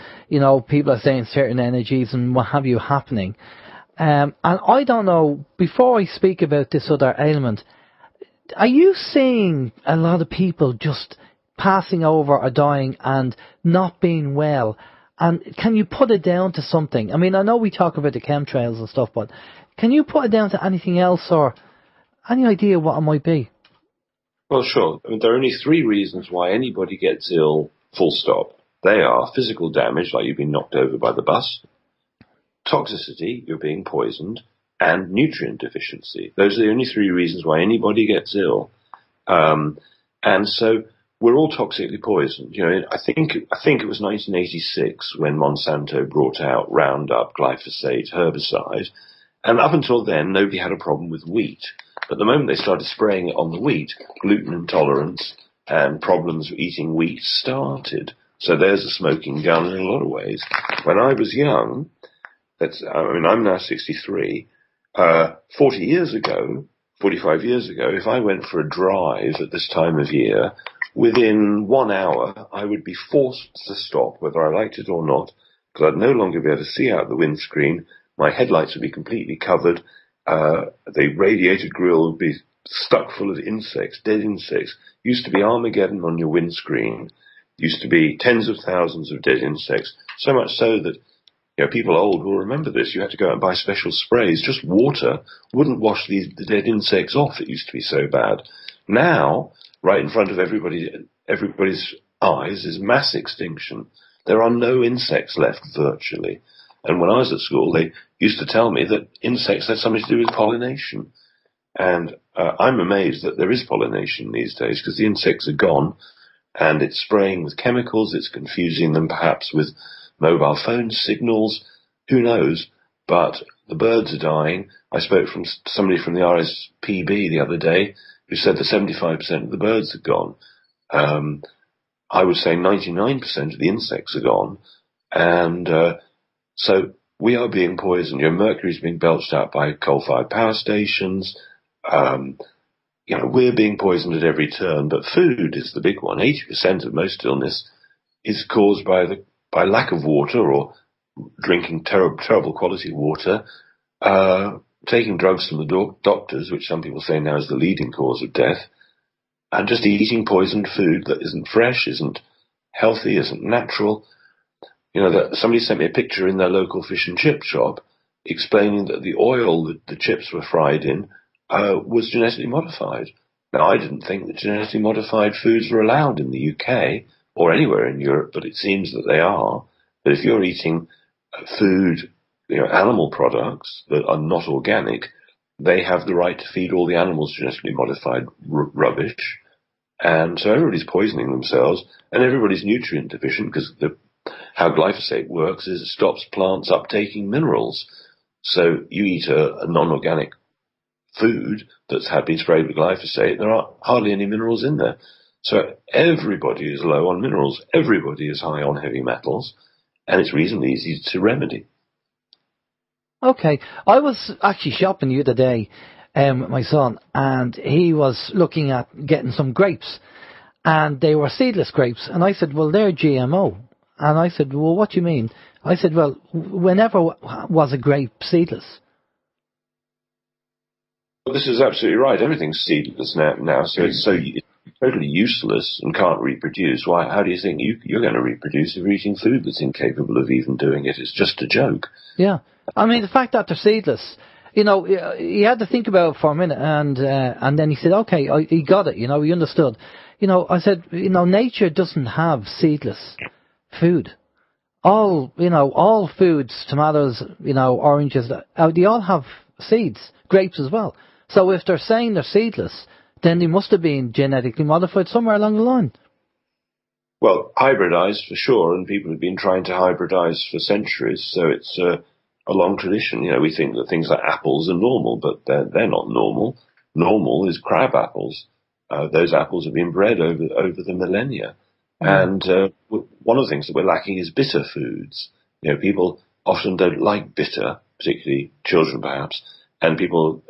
people are saying certain energies and what have you happening. And I don't know, before I speak about this other ailment, are you seeing a lot of people just passing over or dying and not being well? And can you put it down to something? I mean, I know we talk about the chemtrails and stuff, but can you put it down to anything else, or any idea what it might be? Well, sure. I mean, there are only 3 reasons why anybody gets ill, full stop. They are physical damage, like you've been knocked over by the bus, toxicity, you're being poisoned, and nutrient deficiency. Those are the only 3 reasons why anybody gets ill. And so we're all toxically poisoned. I think it was 1986 when Monsanto brought out Roundup, glyphosate, herbicide, and up until then, nobody had a problem with wheat. But the moment they started spraying it on the wheat, gluten intolerance and problems with eating wheat started. So there's a smoking gun in a lot of ways. When I was young, I'm now 63, 45 years ago, if I went for a drive at this time of year, within 1 hour, I would be forced to stop, whether I liked it or not, because I'd no longer be able to see out the windscreen. My headlights would be completely covered. The radiator grille would be stuck full of insects, dead insects. Used to be Armageddon on your windscreen. Used to be tens of thousands of dead insects. So much so that people old will remember this. You had to go out and buy special sprays. Just water wouldn't wash the dead insects off. It used to be so bad. Now, right in front of everybody's eyes is mass extinction. There are no insects left virtually. And when I was at school, they used to tell me that insects had something to do with pollination. And I'm amazed that there is pollination these days, because the insects are gone, and it's spraying with chemicals. It's confusing them perhaps with mobile phone signals. Who knows? But the birds are dying. I spoke from somebody from the RSPB the other day who said that 75% of the birds are gone. I would say 99% of the insects are gone. And so we are being poisoned. Mercury is being belched out by coal-fired power stations. We're being poisoned at every turn. But food is the big one. 80% of most illness is caused by lack of water, or drinking terrible quality water, taking drugs from the doctors, which some people say now is the leading cause of death, and just eating poisoned food that isn't fresh, isn't healthy, isn't natural. Somebody sent me a picture in their local fish and chip shop explaining that the oil that the chips were fried in was genetically modified. Now, I didn't think that genetically modified foods were allowed in the UK or anywhere in Europe, but it seems that they are. That if you're eating food, animal products that are not organic, they have the right to feed all the animals genetically modified rubbish. And so everybody's poisoning themselves, and everybody's nutrient deficient, because how glyphosate works is it stops plants uptaking minerals. So you eat a non-organic food that's been sprayed with glyphosate, there aren't hardly any minerals in there. So everybody is low on minerals, everybody is high on heavy metals, and it's reasonably easy to remedy. Okay, I was actually shopping the other day with my son, and he was looking at getting some grapes, and they were seedless grapes, and I said, well, they're GMO. And I said, well, what do you mean? I said, well, whenever was a grape seedless? Well, this is absolutely right. Everything's seedless now, so it's totally useless and can't reproduce. Why? How do you think you're going to reproduce if you're eating food that's incapable of even doing it? It's just a joke. Yeah. I mean, the fact that they're seedless, he had to think about it for a minute, and then he said, okay, he got it, he understood. I said, nature doesn't have seedless food. All foods, tomatoes, oranges, they all have seeds, grapes as well. So if they're saying they're seedless, then they must have been genetically modified somewhere along the line. Well, hybridized for sure, and people have been trying to hybridize for centuries, so it's a long tradition. We think that things like apples are normal, but they're not normal. Normal is crab apples. Those apples have been bred over the millennia. And one of the things that we're lacking is bitter foods. People often don't like bitter, particularly children perhaps, and people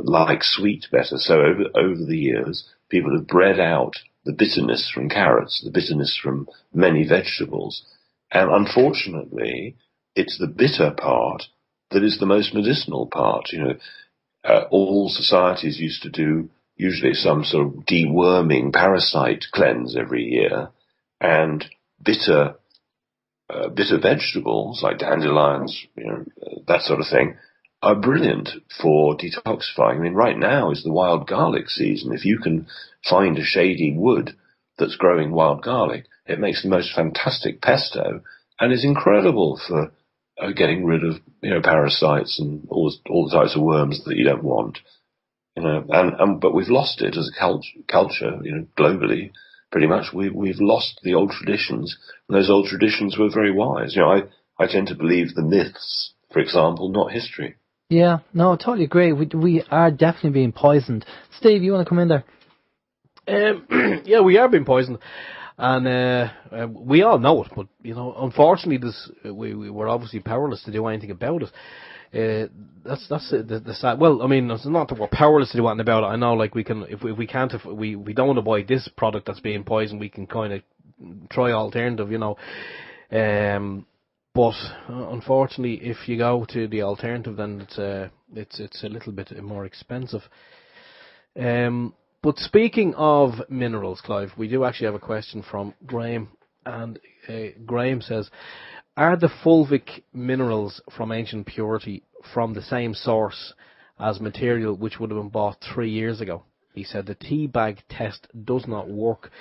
like sweet better. So over the years, people have bred out the bitterness from carrots, the bitterness from many vegetables. And unfortunately, it's the bitter part that is the most medicinal part. All societies used to do usually some sort of deworming parasite cleanse every year, and bitter vegetables like dandelions, that sort of thing, are brilliant for detoxifying. I mean, right now is the wild garlic season. If you can find a shady wood that's growing wild garlic, it makes the most fantastic pesto and is incredible for getting rid of parasites and all the types of worms that you don't want. But we've lost it as a culture, globally. Pretty much, we've lost the old traditions, and those old traditions were very wise. I tend to believe the myths, for example, not history. Yeah, no, I totally agree. We are definitely being poisoned. Steve, you want to come in there? Yeah, we are being poisoned, and we all know it. But unfortunately, we're obviously powerless to do anything about it. That's the sad. Well, I mean, it's not that we're powerless to do anything about it. I know, like, we can, if we don't want to buy this product that's being poisoned, we can kind of try alternative, But unfortunately, if you go to the alternative, then it's a little bit more expensive. But speaking of minerals, Clive, we do actually have a question from Graham, and Graham says, are the fulvic minerals from Ancient Purity from the same source as material which would have been bought 3 years ago? He said the tea bag test does not work,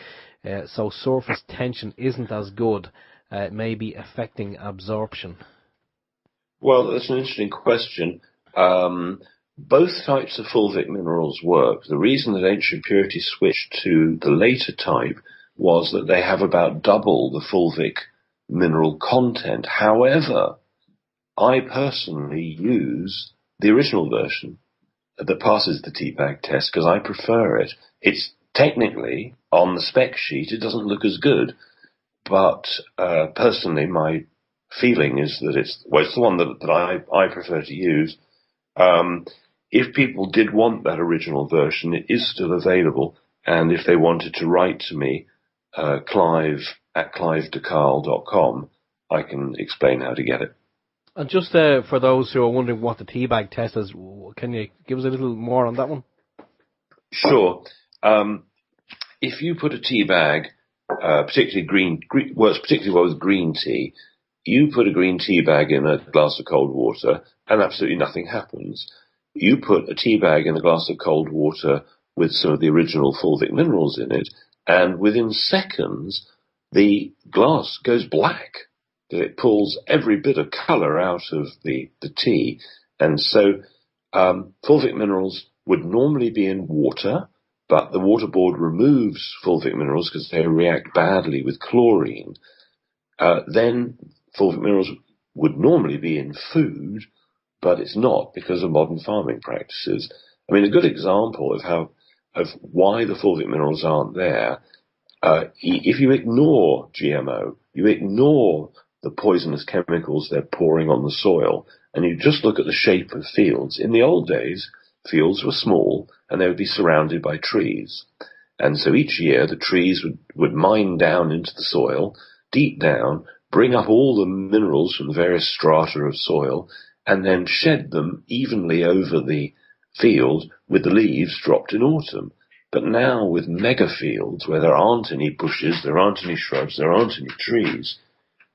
so surface tension isn't as good. It may be affecting absorption. Well, that's an interesting question. Both types of fulvic minerals work. The reason that Ancient Purity switched to the later type was that they have about double the fulvic mineral content. However, I personally use the original version that passes the tea bag test because I prefer it. It's technically, on the spec sheet, it doesn't look as good. But personally, my feeling is that it's the one that I prefer to use. If people did want that original version, it is still available. And if they wanted to write to me, Clive at Clive.Carle.com, I can explain how to get it. And just for those who are wondering what the tea bag test is, can you give us a little more on that one? Sure. If you put a tea bag, particularly works particularly well with green tea. You put a green tea bag in a glass of cold water, and absolutely nothing happens. You put a tea bag in a glass of cold water with some of the original fulvic minerals in it, and within seconds, the glass goes black. It pulls every bit of colour out of the tea. And so fulvic minerals would normally be in water, but the water board removes fulvic minerals because they react badly with chlorine. Then fulvic minerals would normally be in food, but it's not because of modern farming practices. I mean, a good example of why the fulvic minerals aren't there, if you ignore GMO, you ignore the poisonous chemicals they're pouring on the soil, and you just look at the shape of fields. In the old days, fields were small, and they would be surrounded by trees. And so each year, the trees would mine down into the soil, deep down, bring up all the minerals from the various strata of soil, and then shed them evenly over the field with the leaves dropped in autumn. But now, with mega fields, where there aren't any bushes, there aren't any shrubs, there aren't any trees,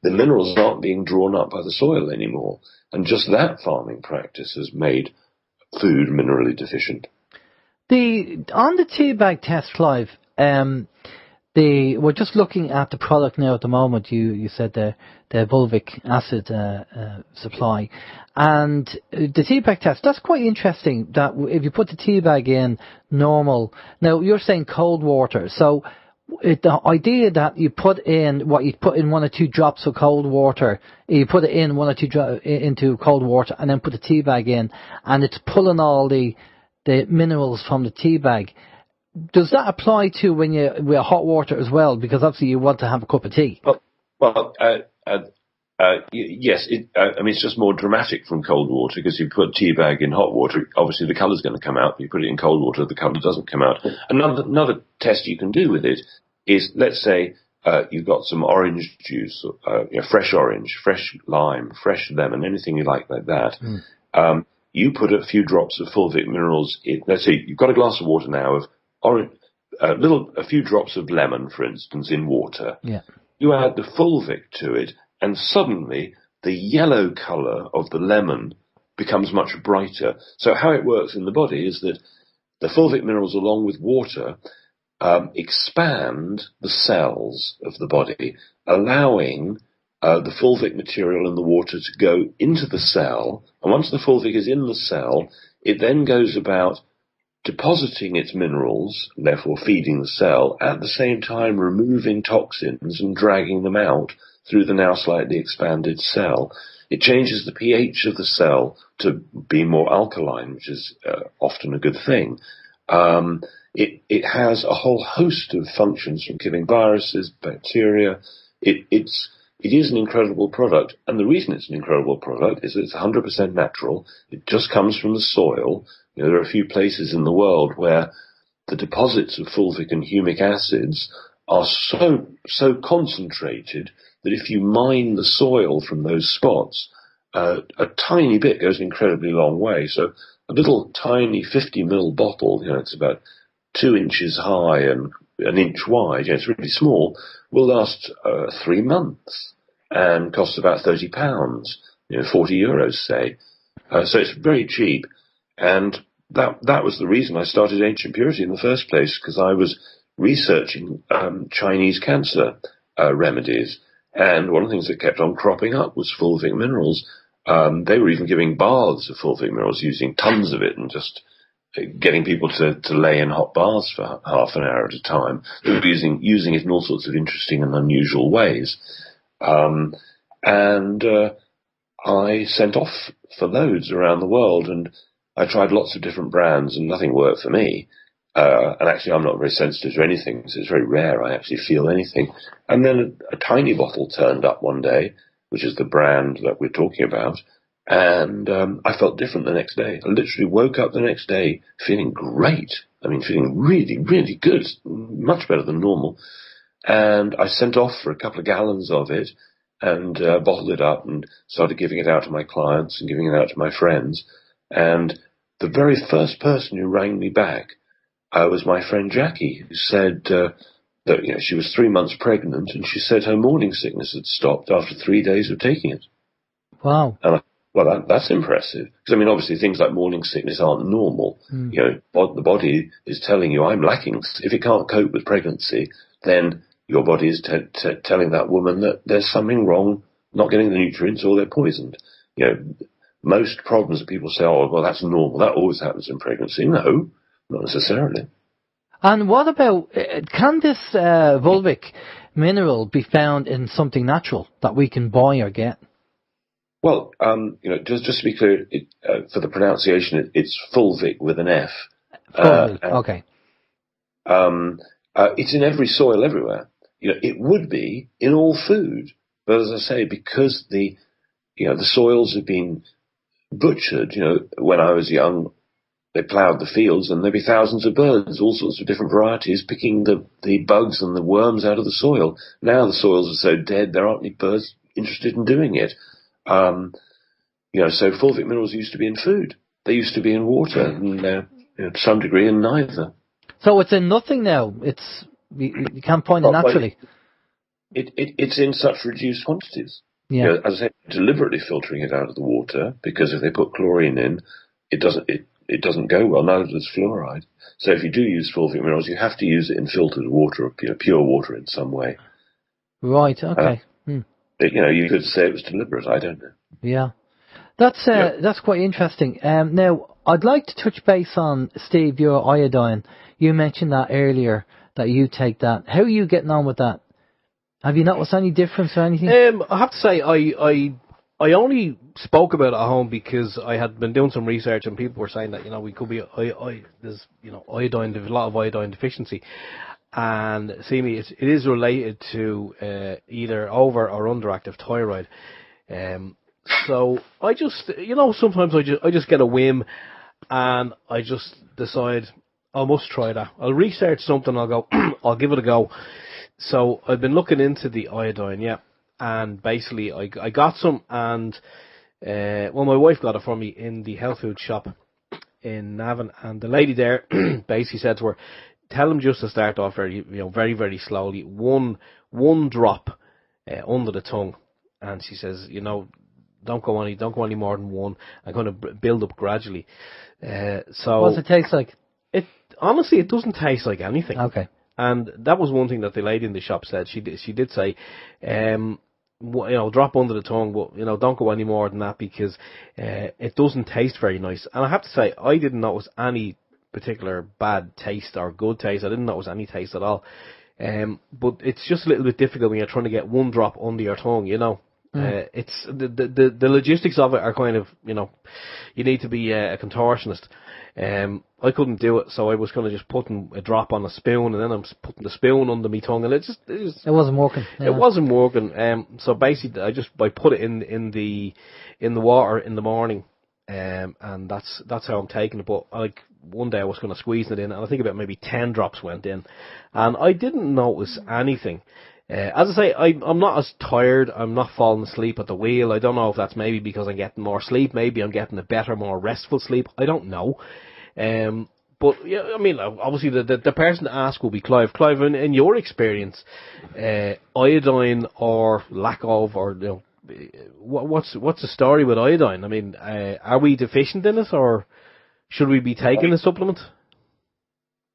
the minerals aren't being drawn up by the soil anymore. And just that farming practice has made food minerally deficient. On the tea bag test, Clive, we're just looking at the product now at the moment. You said the fulvic acid supply, and the tea bag test. That's quite interesting. That if you put the tea bag in normal, now you're saying cold water, so. The idea that you put in 1 or 2 drops of cold water, you put it in 1 or 2 drops into cold water, and then put the tea bag in, and it's pulling all the minerals from the tea bag. Does that apply to when with hot water as well? Because obviously you want to have a cup of tea. Well, Yes, I mean, it's just more dramatic from cold water because you put tea bag in hot water, obviously the colour's going to come out. You put it in cold water, the colour doesn't come out. Another test you can do with it is, let's say you've got some orange juice, fresh orange, fresh lime, fresh lemon, anything you like that. You put a few drops of fulvic minerals in. Let's say you've got a glass of water now of orange, a few drops of lemon, for instance, in water. Yeah. You add the fulvic to it, and suddenly the yellow colour of the lemon becomes much brighter. So how it works in the body is that the fulvic minerals, along with water, expand the cells of the body, allowing the fulvic material in the water to go into the cell. And once the fulvic is in the cell, it then goes about depositing its minerals, therefore feeding the cell, at the same time removing toxins and dragging them out through the now slightly expanded cell. It changes the pH of the cell to be more alkaline, which is often a good thing. It has a whole host of functions, from killing viruses, bacteria. It is an incredible product, and the reason it's an incredible product is that it's 100% natural. It just comes from the soil. There are a few places in the world where the deposits of fulvic and humic acids are so concentrated that if you mine the soil from those spots, a tiny bit goes an incredibly long way. So a little tiny 50 ml bottle, it's about 2 inches high and an inch wide, it's really small, will last 3 months and costs about £30, 40 euros, say. So it's very cheap. And that was the reason I started Ancient Purity in the first place, because I was researching Chinese cancer remedies. And one of the things that kept on cropping up was fulvic minerals. They were even giving baths of fulvic minerals, using tons of it and just getting people to lay in hot baths for half an hour at a time. They were using it in all sorts of interesting and unusual ways. I sent off for loads around the world, and I tried lots of different brands, and nothing worked for me. And actually, I'm not very sensitive to anything, so it's very rare I actually feel anything. And then a tiny bottle turned up one day, which is the brand that we're talking about, and I felt different the next day. I literally woke up the next day feeling great. I mean, feeling really, really good, much better than normal. And I sent off for a couple of gallons of it and bottled it up and started giving it out to my clients and giving it out to my friends. And the very first person who rang me back was my friend Jackie, who said that she was 3 months pregnant, and she said her morning sickness had stopped after 3 days of taking it. Wow. And that's impressive. Because, I mean, obviously things like morning sickness aren't normal. The body is telling you, I'm lacking. If it can't cope with pregnancy, then your body is telling that woman that there's something wrong, not getting the nutrients, or they're poisoned. Most problems that people say, oh, well, that's normal. That always happens in pregnancy. No, not necessarily. And what about, can this fulvic mineral be found in something natural that we can buy or get? Well, just to be clear, for the pronunciation, it's fulvic with an F. Fulvic, okay. It's in every soil everywhere. It would be in all food, but as I say, because the soils have been butchered. When I was young, they ploughed the fields, and there'd be thousands of birds, all sorts of different varieties, picking the bugs and the worms out of the soil. Now the soils are so dead, there aren't any birds interested in doing it. So fulvic minerals used to be in food. They used to be in water, and to some degree in neither. So it's in nothing now. You can't find it naturally. It's in such reduced quantities. Yeah. As I said, deliberately filtering it out of the water, because if they put chlorine in, it doesn't go well. Neither does fluoride. So if you do use fulvic minerals, you have to use it in filtered water or pure water in some way. Right. Okay. You could say it was deliberate. I don't know. Yeah, that's quite interesting. Now, I'd like to touch base on, Steve, your iodine. You mentioned that earlier, that you take that. How are you getting on with that? Have you noticed any difference or anything? I have to say, I only spoke about it at home because I had been doing some research and people were saying that we could be there's iodine, there's a lot of iodine deficiency, and it is related to either over or underactive thyroid. So I just, sometimes I just get a whim, and I just decide I must try that. I'll research something. I'll go. I'll give it a go. So I've been looking into the iodine, and basically I got some, and my wife got it for me in the health food shop in Navan, and the lady there basically said to her, tell them just to start off very, very, very slowly, one drop under the tongue, and she says, don't go any more than one. I'm going to build up gradually. So what's it taste like? Honestly, it doesn't taste like anything. Okay. And that was one thing that the lady in the shop said. She did say, drop under the tongue, but don't go any more than that, because it doesn't taste very nice. And I have to say, I didn't notice any particular bad taste or good taste. I didn't notice any taste at all. But it's just a little bit difficult when you're trying to get one drop under your tongue, It's the logistics of it are kind of, you need to be a contortionist. I couldn't do it, so I was kind of just putting a drop on a spoon, and then I'm putting the spoon under my tongue, and it wasn't working. Yeah. It wasn't working. So basically, I put it in the water in the morning, and that's how I'm taking it. But one day I was kind of squeezing it in, and I think about maybe 10 drops went in, and I didn't notice anything. As I say, I'm not as tired. I'm not falling asleep at the wheel. I don't know if that's maybe because I'm getting more sleep. Maybe I'm getting a better, more restful sleep. I don't know. But yeah, I mean, obviously the person to ask will be Clive. Clive, in your experience, iodine or lack of, or what's the story with iodine? I mean, are we deficient in it, or should we be taking a supplement?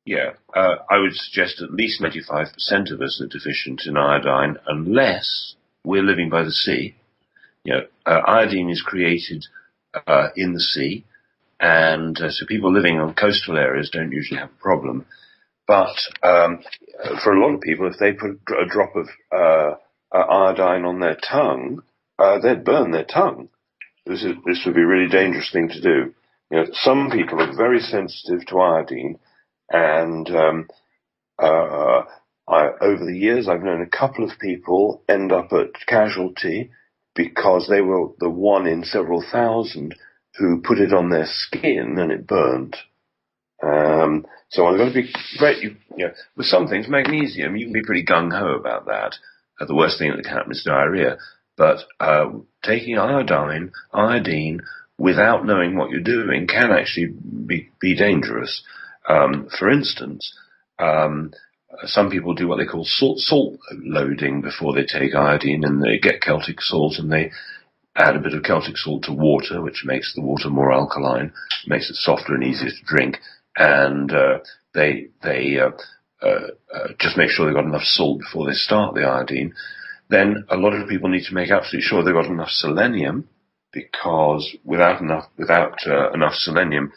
Yeah, I would suggest at least 95% of us are deficient in iodine, unless we're living by the sea. Iodine is created in the sea, and so people living on coastal areas don't usually have a problem. But for a lot of people, if they put a drop of iodine on their tongue, they'd burn their tongue. This would be a really dangerous thing to do. Some people are very sensitive to iodine. And over the years, I've known a couple of people end up at casualty because they were the one in several thousand who put it on their skin and it burned. So I'm going to be very, with some things, magnesium, you can be pretty gung-ho about that. The worst thing that can happen is diarrhea. But taking iodine without knowing what you're doing can actually be dangerous. For instance, some people do what they call salt loading before they take iodine, and they get Celtic salt and they add a bit of Celtic salt to water, which makes the water more alkaline, makes it softer and easier to drink, and they just make sure they've got enough salt before they start the iodine. Then a lot of people need to make absolutely sure they've got enough selenium, because without enough selenium,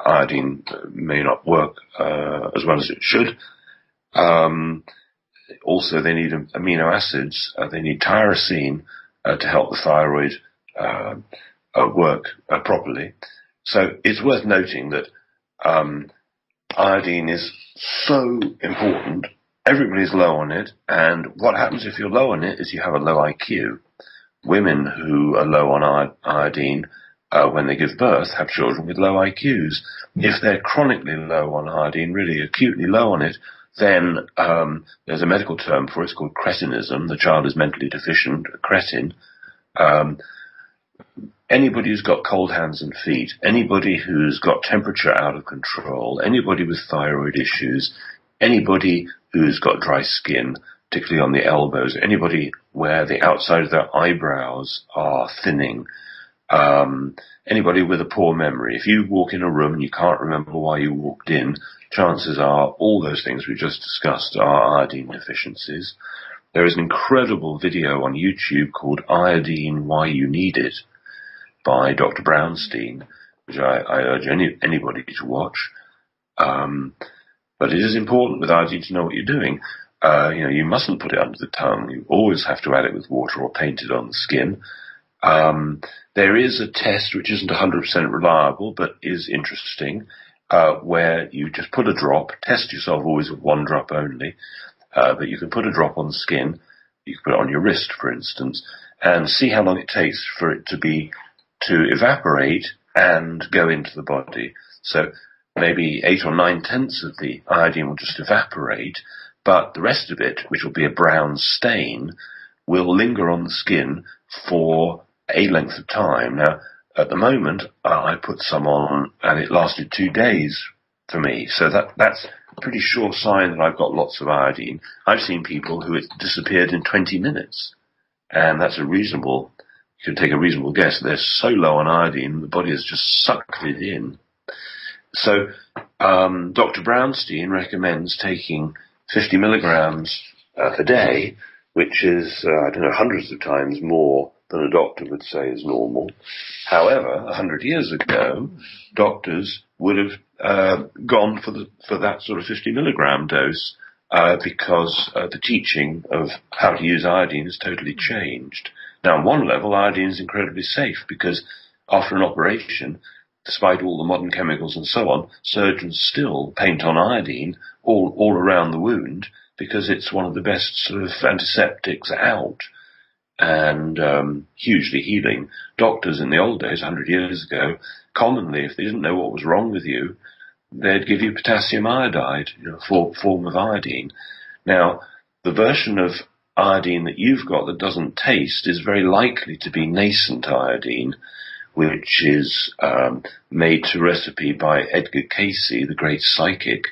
iodine may not work as well as it should. Also, they need amino acids. They need tyrosine to help the thyroid work properly. So it's worth noting that iodine is so important. Everybody's low on it, and what happens if you're low on it is you have a low IQ. Women who are low on iodine when they give birth have children with low IQs. If they're chronically low on iodine, really acutely low on it, then there's a medical term for it. It's called cretinism. The child is mentally deficient, cretin. Anybody who's got cold hands and feet, anybody who's got temperature out of control, anybody with thyroid issues, anybody who's got dry skin, particularly on the elbows, anybody where the outside of their eyebrows are thinning, anybody with a poor memory. If you walk in a room and you can't remember why you walked in, chances are all those things we just discussed are iodine deficiencies. There is an incredible video on YouTube called Iodine, Why You Need It by Dr. Brownstein, which I urge anybody to watch. But it is important with iodine to know what you're doing. You mustn't put it under the tongue. You always have to add it with water or paint it on the skin. There is a test which isn't 100% reliable, but is interesting, where you just put a drop, test yourself always with one drop only, but you can put a drop on the skin. You can put it on your wrist, for instance, and see how long it takes for it to evaporate and go into the body. So maybe 8 or 9/10 of the iodine will just evaporate, but the rest of it, which will be a brown stain, will linger on the skin for a length of time. Now, at the moment, I put some on and it lasted 2 days for me. So that's a pretty sure sign that I've got lots of iodine. I've seen people who it disappeared in 20 minutes. And that's you can take a reasonable guess. They're so low on iodine, the body has just sucked it in. So Dr. Brownstein recommends taking 50 milligrams per day, which is, hundreds of times more than a doctor would say is normal. However, 100 years ago, doctors would have gone for that sort of 50 milligram dose because the teaching of how to use iodine has totally changed. Now, on one level, iodine is incredibly safe because after an operation, despite all the modern chemicals and so on, surgeons still paint on iodine all around the wound because it's one of the best sort of antiseptics out and hugely healing. Doctors in the old days, 100 years ago, commonly, if they didn't know what was wrong with you, they'd give you potassium iodide, form of iodine. Now, the version of iodine that you've got that doesn't taste is very likely to be nascent iodine, which is made to recipe by Edgar Cayce, the great psychic.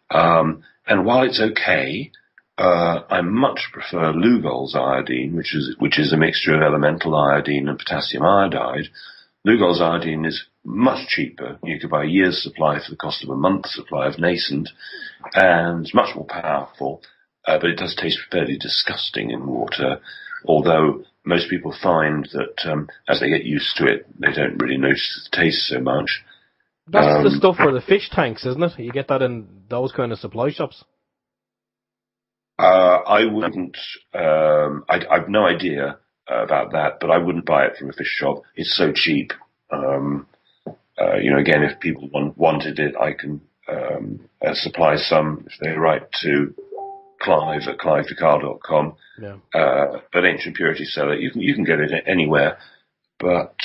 And while it's okay, I much prefer Lugol's iodine, which is a mixture of elemental iodine and potassium iodide. Lugol's iodine is much cheaper. You could buy a year's supply for the cost of a month's supply of nascent, and it's much more powerful, but it does taste fairly disgusting in water, although most people find that as they get used to it, they don't really notice the taste so much. That's the stuff for the fish tanks, isn't it? You get that in those kind of supply shops? I wouldn't. I've no idea about that, but I wouldn't buy it from a fish shop. It's so cheap. Again, if people wanted it, I can supply some if they write to Clive at Clive.Carle.com. Yeah. But Ancient Purity Seller, you can get it anywhere. But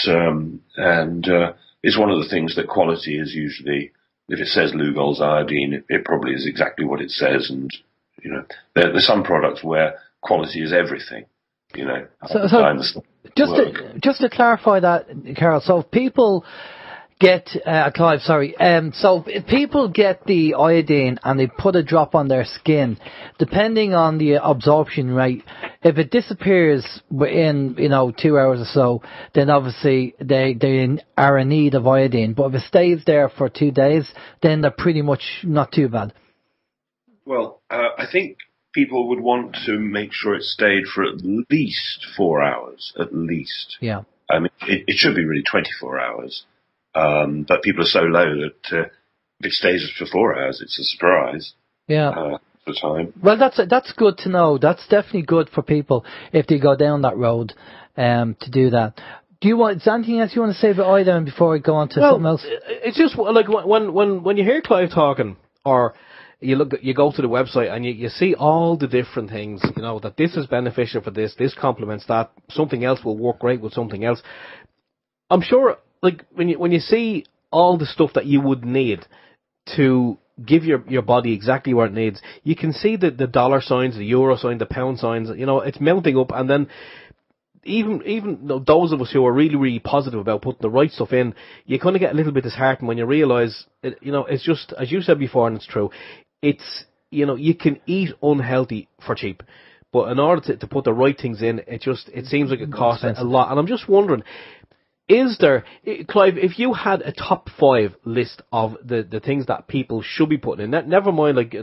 it's one of the things that quality is usually, if it says Lugol's iodine, it probably is exactly what it says. And there's some products where quality is everything. So just to clarify that, Carle. So if people get Clive, sorry. So if people get the iodine and they put a drop on their skin, depending on the absorption rate, if it disappears within 2 hours or so, then obviously they are in need of iodine. But if it stays there for 2 days, then they're pretty much not too bad. Well, I think people would want to make sure it stayed for at least 4 hours, at least. Yeah. I mean, it should be really 24 hours. But people are so low that if it stays for 4 hours, it's a surprise. Yeah. For time. Well, that's good to know. That's definitely good for people if they go down that road to do that. Is there anything else you want to say about iodine before we go on to something else? It's just like when you hear Clive talking, or you go to the website and you see all the different things, that this is beneficial for this complements that, something else will work great with something else. I'm sure, like, when you see all the stuff that you would need to give your body exactly what it needs, you can see the dollar signs, the euro sign, the pound signs, it's mounting up, and then even those of us who are really, really positive about putting the right stuff in, you kind of get a little bit disheartened when you realise, it's just, as you said before, and it's true, it's, you can eat unhealthy for cheap. But in order to put the right things in, it seems like it costs a lot. And I'm just wondering, is there, Clive, if you had a top 5 list of the things that people should be putting in, never mind like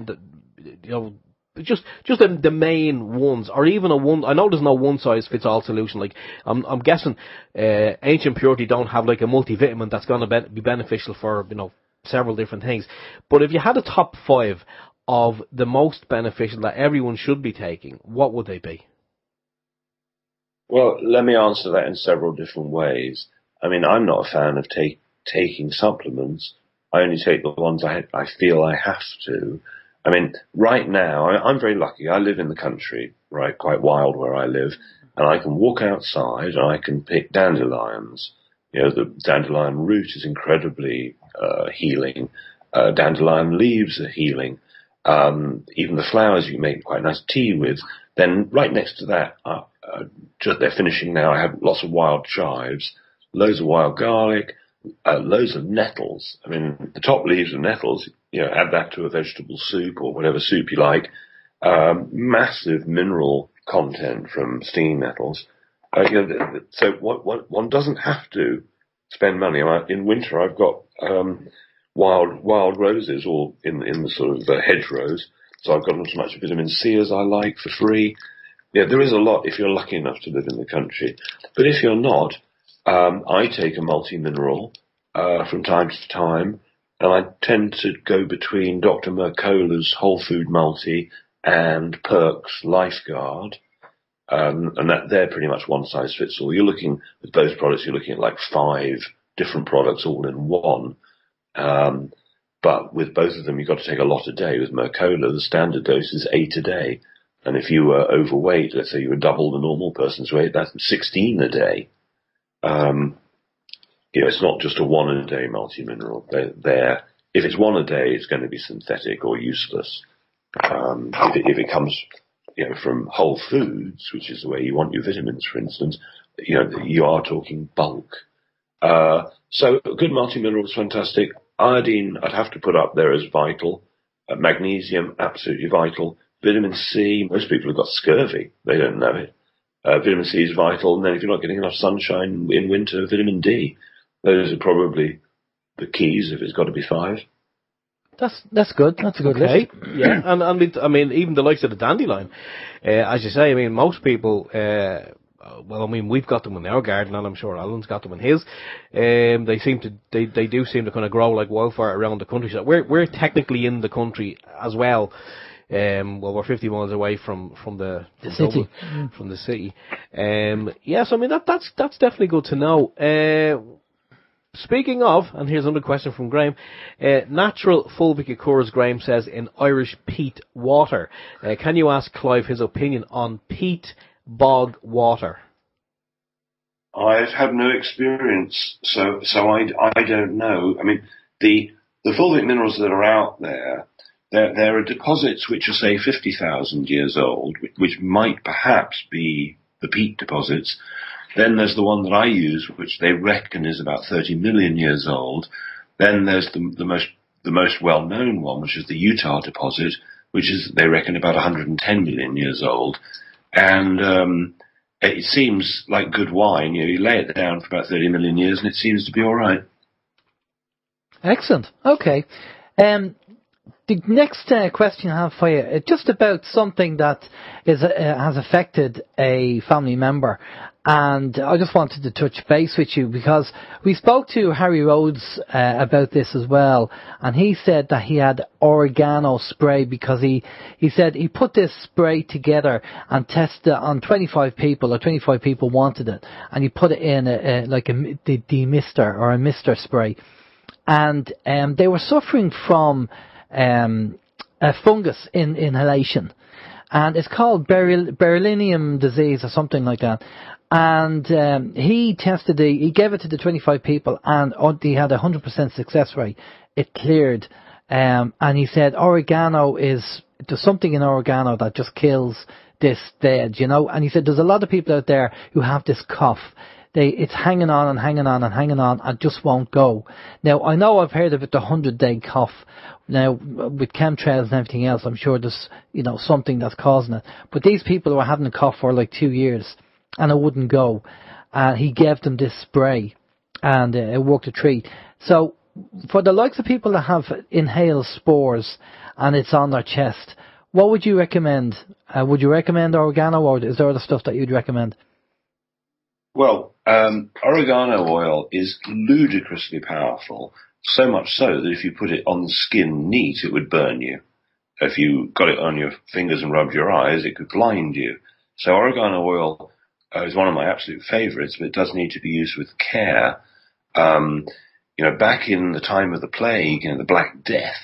just the main ones, or even I know there's no one size fits all solution. Like I'm guessing Ancient Purity don't have like a multivitamin that's going to be beneficial for several different things. But if you had a top 5 of the most beneficial that everyone should be taking, what would they be? Well, let me answer that in several different ways. I mean, I'm not a fan of taking supplements. I only take the ones I feel I have to. I mean, right now, I'm very lucky. I live in the country, right, quite wild where I live. and I can walk outside and I can pick dandelions. The dandelion root is incredibly healing. Dandelion leaves are healing. Even the flowers you can make quite nice tea with. Then right next to that, they're finishing now. I have lots of wild chives, loads of wild garlic, loads of nettles. I mean, the top leaves of nettles, add that to a vegetable soup or whatever soup you like. Massive mineral content from stinging nettles. So one doesn't have to spend money. In winter, I've got wild roses all in the sort of hedgerows. So I've got as much vitamin C as I like for free. Yeah, there is a lot if you're lucky enough to live in the country. But if you're not, I take a multi-mineral from time to time, and I tend to go between Dr. Mercola's Whole Food Multi and Perk's Lifeguard, and that they're pretty much one size fits all. You're looking with those products, you're looking at like 5 different products all in one. But with both of them, you've got to take a lot a day. With Mercola, the standard dose is 8 a day. And if you were overweight, let's say you were double the normal person's weight, that's 16 a day. It's not just a 1 a day multi-mineral. If it's 1 a day, it's going to be synthetic or useless. If it comes, from whole foods, which is the way you want your vitamins, for instance, you are talking bulk. So a good multi-mineral is fantastic. Iodine, I'd have to put up there as vital. Magnesium, absolutely vital. Vitamin C, most people have got scurvy. They don't know it. Vitamin C is vital. And then if you're not getting enough sunshine in winter, vitamin D. Those are probably the keys if it's got to be 5. That's good. That's a good list. Yeah, and I mean, even the likes of the dandelion, as you say, I mean, most people, we've got them in our garden, and I'm sure Alan's got them in his. They do seem to kind of grow like wildfire around the country. So we're technically in the country as well. We're 50 miles away from the city. From the city. Yes, I mean that's definitely good to know. Speaking of, and here's another question from Graham, natural fulvic occurs, Graham says, in Irish peat water. Can you ask Clive his opinion on peat bog water? I've had no experience, so I don't know. I mean, the fulvic minerals that are out there, there are deposits which are, say, 50,000 years old, which might perhaps be the peat deposits. Then there's the one that I use, which they reckon is about 30 million years old. Then there's the most well-known one, which is the Utah deposit, which is, they reckon, about 110 million years old. And it seems like good wine. You lay it down for about 30 million years, and it seems to be all right. Excellent. Okay. The next question I have for you, just about something that has affected a family member. And I just wanted to touch base with you because we spoke to Harry Rhodes about this as well, and he said that he had oregano spray because he said he put this spray together and tested it on 25 people, or 25 people wanted it, and he put it in the demister or a mister spray, and they were suffering from a fungus in inhalation, and it's called Beryllium disease or something like that. And he gave it to the 25 people, and he had a 100% success rate. It cleared, and he said there's something in oregano that just kills this dead, and he said there's a lot of people out there who have this cough. It's hanging on and hanging on and hanging on and just won't go. Now, I know I've heard of it, the 100-day cough. Now, with chemtrails and everything else, I'm sure there's, something that's causing it. But these people were having a cough for like 2 years, and it wouldn't go. And he gave them this spray, and it worked a treat. So, for the likes of people that have inhaled spores, and it's on their chest, what would you recommend? Would you recommend oregano, or is there other stuff that you'd recommend? Well, oregano oil is ludicrously powerful, so much so that if you put it on the skin neat, it would burn you. If you got it on your fingers and rubbed your eyes, it could blind you. So oregano oil is one of my absolute favourites, but it does need to be used with care. Back in the time of the plague, the Black Death,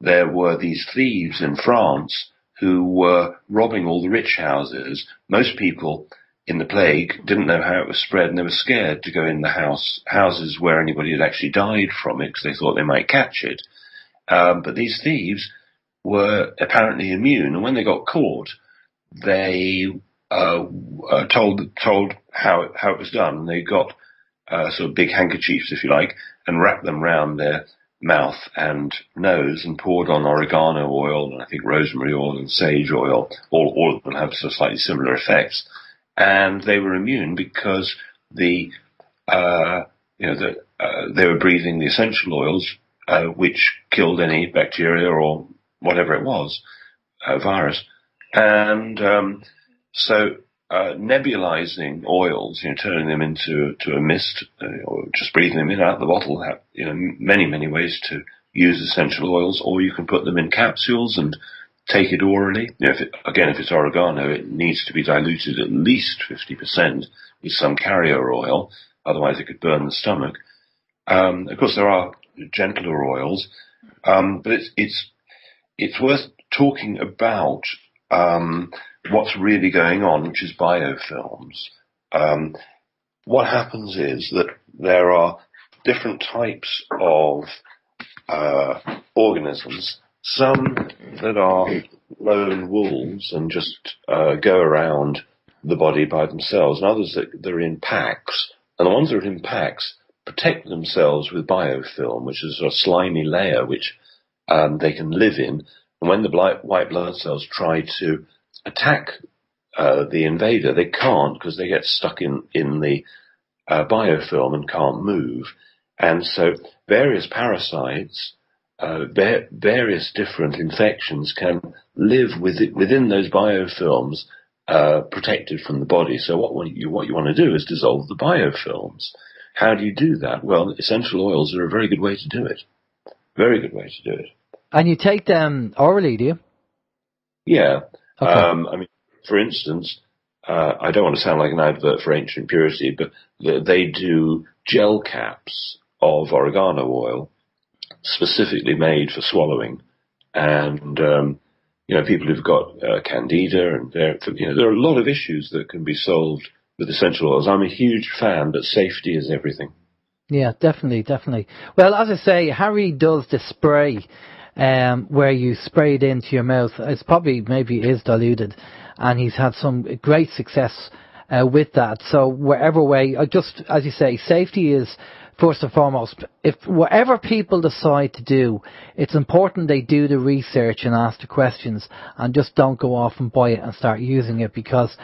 there were these thieves in France who were robbing all the rich houses. Most people in the plague didn't know how it was spread, and they were scared to go in the houses where anybody had actually died from it because they thought they might catch it. But these thieves were apparently immune, and when they got caught, they told how it was done. And they got sort of big handkerchiefs, if you like, and wrapped them round their mouth and nose and poured on oregano oil and I think rosemary oil and sage oil. All of them have sort of slightly similar effects, and they were immune because they were breathing the essential oils which killed any bacteria or whatever it was, virus. And so nebulizing oils, turning them into a mist, or just breathing them in and out of the bottle, have many ways to use essential oils. Or you can put them in capsules and take it orally. If it's oregano, it needs to be diluted at least 50% with some carrier oil, otherwise it could burn the stomach. Of course, there are gentler oils, but it's worth talking about what's really going on, which is biofilms. What happens is that there are different types of organisms, some that are lone wolves and just go around the body by themselves, and others that are in packs. And the ones that are in packs protect themselves with biofilm, which is a slimy layer which they can live in. And when the white blood cells try to attack the invader, they can't, because they get stuck in the biofilm and can't move. And so various parasites, various different infections can live within those biofilms, protected from the body. So what you want to do is dissolve the biofilms. How do you do that? Well, essential oils are a very good way to do it. Very good way to do it. And you take them orally, do you? Yeah. Okay. For instance, I don't want to sound like an advert for Ancient Purity, but they do gel caps of oregano oil specifically made for swallowing. And, people who've got candida, and there are a lot of issues that can be solved with essential oils. I'm a huge fan, but safety is everything. Yeah, definitely. Well, as I say, Harry does the spray where you spray it into your mouth. It's maybe is diluted, and he's had some great success with that. So wherever way, just as you say, safety is first and foremost. If whatever people decide to do, it's important they do the research and ask the questions, and just don't go off and buy it and start using it, because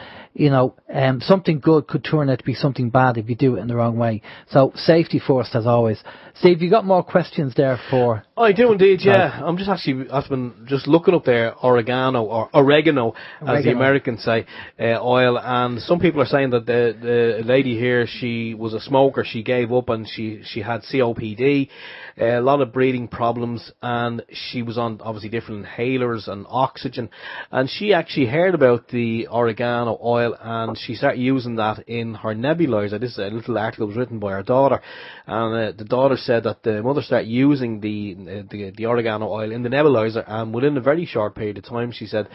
something good could turn out to be something bad if you do it in the wrong way. So safety first, as always. Steve, you got more questions there for? I do indeed, yeah. I'm I've been just looking up there oregano, or oregano, as the Americans say, oil, and some people are saying that the lady here, she was a smoker, she gave up, and she had COPD, a lot of breathing problems, and she was on obviously different inhalers and oxygen, and she actually heard about the oregano oil, and she started using that in her nebulizer. This is a little article was written by her daughter, and the daughter said that the mother started using the oregano oil in the nebulizer, and within a very short period of time, she said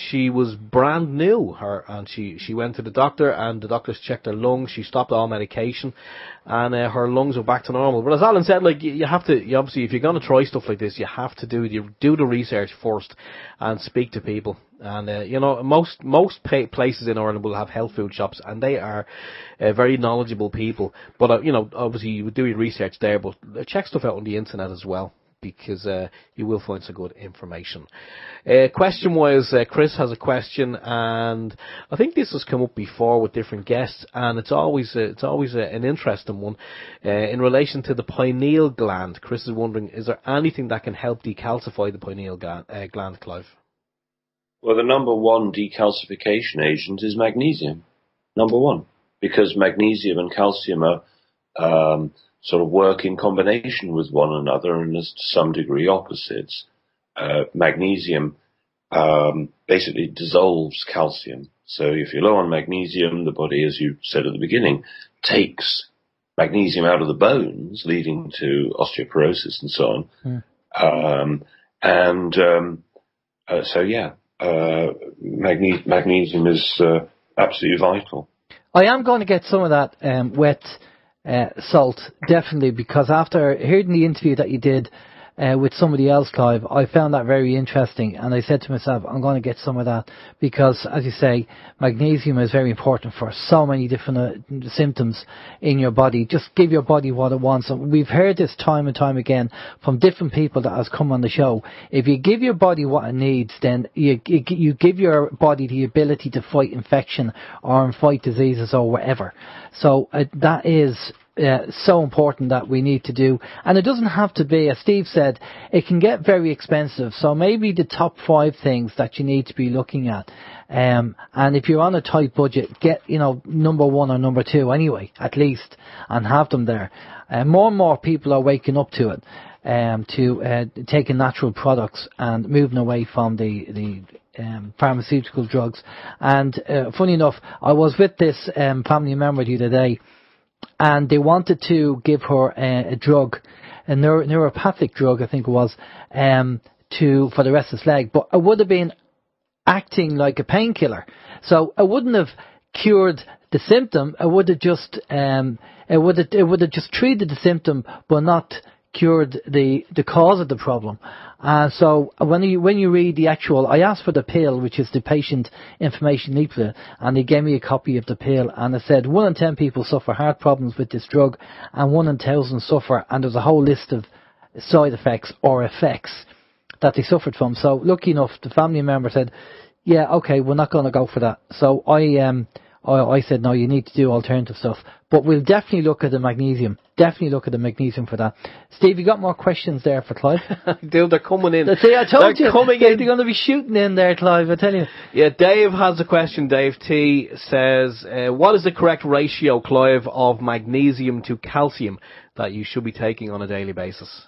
she was brand new. And she went to the doctor, and the doctors checked her lungs. She stopped all medication, and her lungs were back to normal. But as Alan said, you have to, obviously, if you're going to try stuff like this, you have to do the research first and speak to people. And most places in Ireland will have health food shops, and they are very knowledgeable people. But obviously you would do your research there, but check stuff out on the internet as well, because you will find some good information. Question-wise, Chris has a question, and I think this has come up before with different guests, and it's always an interesting one in relation to the pineal gland. Chris is wondering, is there anything that can help decalcify the pineal gland, Clive? Well, the number one decalcification agent is magnesium. Number one, because magnesium and calcium are sort of work in combination with one another, and to some degree opposites. Magnesium basically dissolves calcium. So if you're low on magnesium, the body, as you said at the beginning, takes magnesium out of the bones, leading to osteoporosis and so on. Magnesium is absolutely vital. I am going to get some of that wet salt, definitely, because after hearing the interview that you did with somebody else, Clive, I found that very interesting, and I said to myself, I'm going to get some of that, because, as you say, magnesium is very important for so many different symptoms in your body. Just give your body what it wants. And we've heard this time and time again from different people that has come on the show. If you give your body what it needs, then you give your body the ability to fight infection or fight diseases or whatever. So that is so important that we need to do. And it doesn't have to be, as Steve said, it can get very expensive. So maybe the top 5 things that you need to be looking at. And if you're on a tight budget, get, number 1 or number 2 anyway, at least, and have them there. More and more people are waking up to it, to taking natural products and moving away from the pharmaceutical drugs. And funny enough, I was with this family member the other day, and they wanted to give her a drug, a neuropathic drug, I think it was, for the restless leg, but it would have been acting like a painkiller. So it wouldn't have cured the symptom. It would have just treated the symptom, but not cured the cause of the problem. So when you read the actual, I asked for the pill, which is the patient information leaflet, and they gave me a copy of the pill, and it said 1 in 10 people suffer heart problems with this drug, and 1 in 1,000 suffer, and there's a whole list of side effects or effects that they suffered from. So lucky enough, the family member said, yeah, okay, we're not going to go for that. So I said, no, you need to do alternative stuff. But we'll definitely look at the magnesium. Definitely look at the magnesium for that. Steve, you got more questions there for Clive? Dude, they're coming in. See, I told they're you. Coming in. They're going to be shooting in there, Clive, I tell you. Yeah, Dave has a question. Dave T says, what is the correct ratio, Clive, of magnesium to calcium that you should be taking on a daily basis?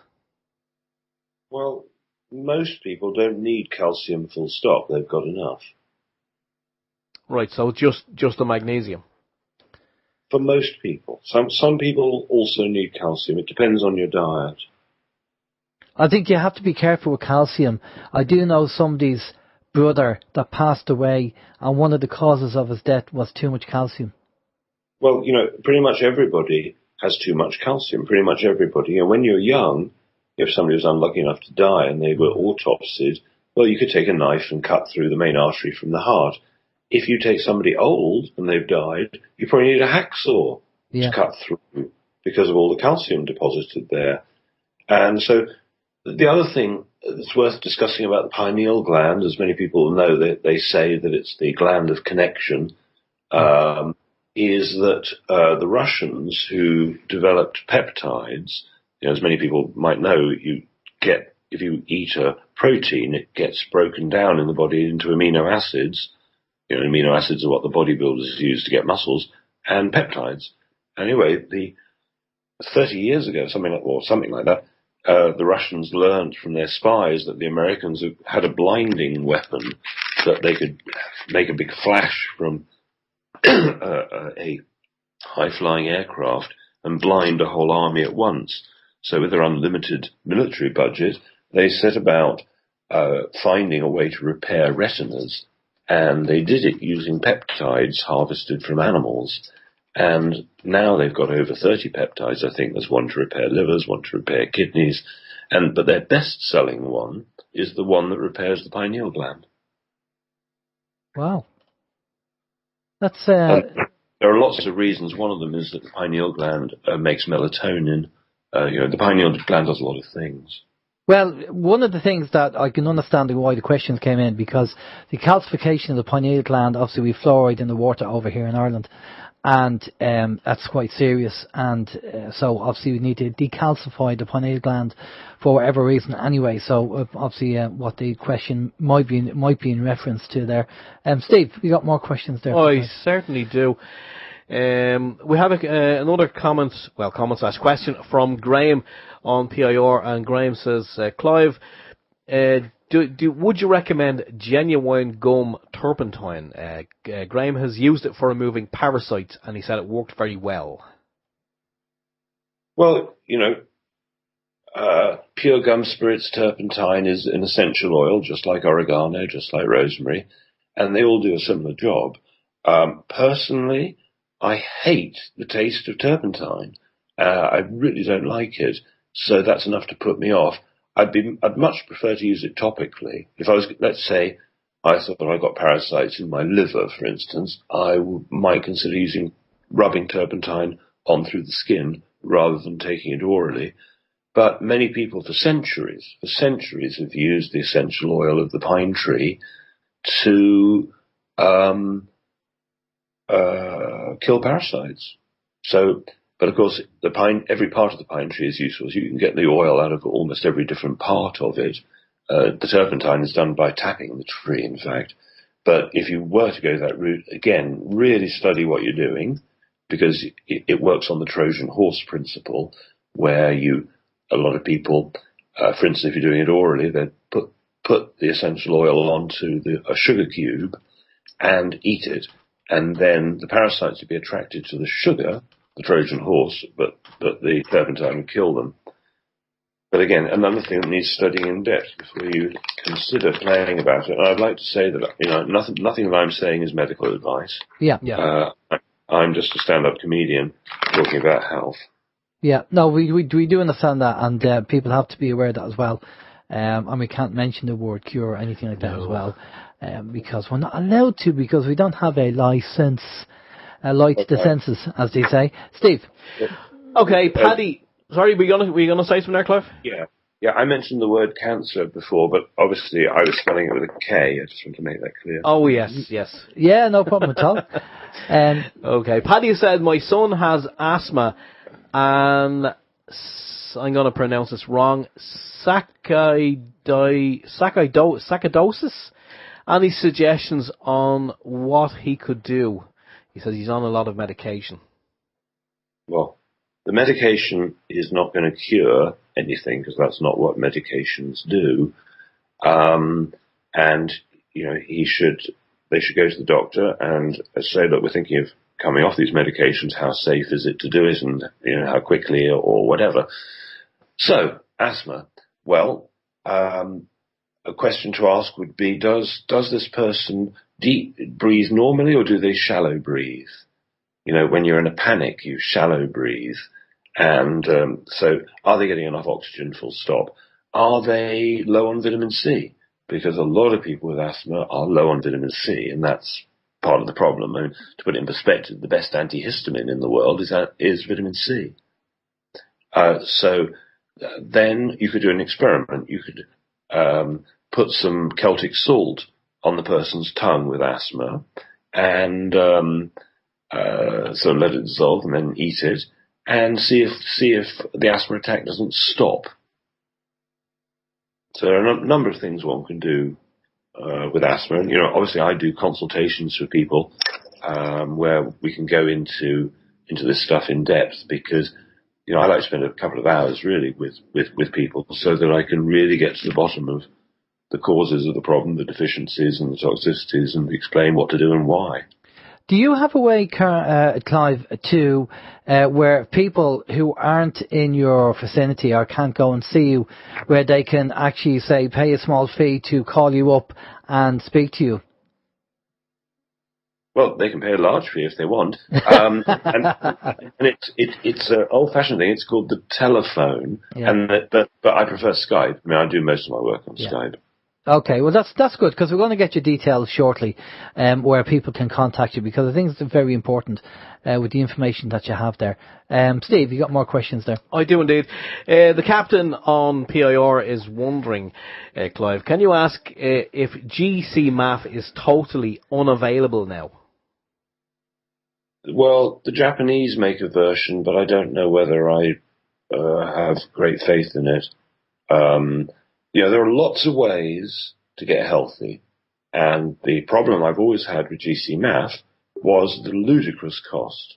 Well, most people don't need calcium full stop. They've got enough. Right, so just the magnesium. For most people. Some people also need calcium. It depends on your diet. I think you have to be careful with calcium. I do know somebody's brother that passed away, and one of the causes of his death was too much calcium. Well, pretty much everybody has too much calcium. Pretty much everybody. And when you're young, if somebody was unlucky enough to die and they were autopsied, well, you could take a knife and cut through the main artery from the heart. If you take somebody old and they've died, you probably need a hacksaw to cut through because of all the calcium deposited there. And so the other thing that's worth discussing about the pineal gland, as many people know, they say that it's the gland of connection, is that the Russians who developed peptides, as many people might know, if you eat a protein, it gets broken down in the body into amino acids. Amino acids are what the bodybuilders use to get muscles, and peptides. Anyway, 30 years ago, something like that, the Russians learned from their spies that the Americans had a blinding weapon that they could make a big flash from a high-flying aircraft and blind a whole army at once. So with their unlimited military budget, they set about finding a way to repair retinas. And they did it using peptides harvested from animals. And now they've got over 30 peptides, I think. There's one to repair livers, one to repair kidneys. But their best-selling one is the one that repairs the pineal gland. Wow. That's... There are lots of reasons. One of them is that the pineal gland makes melatonin. The pineal gland does a lot of things. Well, one of the things that I can understand why the questions came in, because the calcification of the pineal gland, obviously we have fluoride in the water over here in Ireland, and that's quite serious, and so obviously we need to decalcify the pineal gland for whatever reason anyway, so obviously what the question might be in reference to there. Steve, you got more questions there? I certainly do. We have another comment/question from Graham on PIR, and Graham says, Clive, would you recommend genuine gum turpentine? Graham has used it for removing parasites, and he said it worked very well. Well, pure gum spirits, turpentine is an essential oil, just like oregano, just like rosemary, and they all do a similar job. Personally, I hate the taste of turpentine. I really don't like it, so that's enough to put me off. I'd much prefer to use it topically. If I was, let's say, I thought I got parasites in my liver, for instance, I might consider rubbing turpentine on through the skin rather than taking it orally. But many people for centuries have used the essential oil of the pine tree to kill parasites. So, but of course, every part of the pine tree is useful. So you can get the oil out of almost every different part of it. The turpentine is done by tapping the tree, in fact. But if you were to go that route, again, really study what you're doing, because it works on the Trojan horse principle, where a lot of people, for instance, if you're doing it orally, they put the essential oil onto a sugar cube and eat it, and then the parasites would be attracted to the sugar, the Trojan horse, but the turpentine would kill them. But again, another thing that needs studying in depth before you consider playing about it. And I'd like to say that nothing that I'm saying is medical advice. Yeah. I'm just a stand-up comedian talking about health. Yeah, no, we do understand that, and people have to be aware of that as well. And we can't mention the word cure or anything like that as well, because we're not allowed to, because we don't have a license, a light to the senses, as they say. Steve. Okay, Paddy. Sorry, were you gonna say something there, Clive? Yeah. I mentioned the word cancer before, but obviously I was spelling it with a K. I just want to make that clear. Oh yes. Yeah, no problem at all. Okay, Paddy said my son has asthma, and I'm going to pronounce this wrong. Sarcoidosis. Any suggestions on what he could do? He says he's on a lot of medication. Well, the medication is not going to cure anything, because that's not what medications do. And they should go to the doctor and say, look, we're thinking of coming off these medications. How safe is it to do it, and how quickly or whatever. So asthma. Well, a question to ask would be: Does this person breathe normally, or do they shallow breathe? When you're in a panic, you shallow breathe. And so are they getting enough oxygen, full stop? Are they low on vitamin C? Because a lot of people with asthma are low on vitamin C, and that's part of the problem. I mean, to put it in perspective, the best antihistamine in the world is vitamin C. So then you could do an experiment. You could put some Celtic salt on the person's tongue with asthma, and so let it dissolve, and then eat it, and see if the asthma attack doesn't stop. So there are a number of things one can do with asthma. And, obviously I do consultations for people where we can go into this stuff in depth, because I like to spend a couple of hours really with people, so that I can really get to the bottom of the causes of the problem, the deficiencies and the toxicities, and explain what to do and why. Do you have a way, Clive, to where people who aren't in your vicinity or can't go and see you, where they can actually, say, pay a small fee to call you up and speak to you? Well, they can pay a large fee if they want, and it's an old-fashioned thing. It's called the telephone, but I prefer Skype. I mean, I do most of my work on Skype. Okay, well that's good, because we're going to get your details shortly, where people can contact you, because I think it's very important with the information that you have there. Steve, you got more questions there? I do indeed. The captain on PIR is wondering, Clive, can you ask if GC MAF is totally unavailable now? Well, the Japanese make a version, but I don't know whether I have great faith in it. There are lots of ways to get healthy, and the problem I've always had with GC MAF was the ludicrous cost,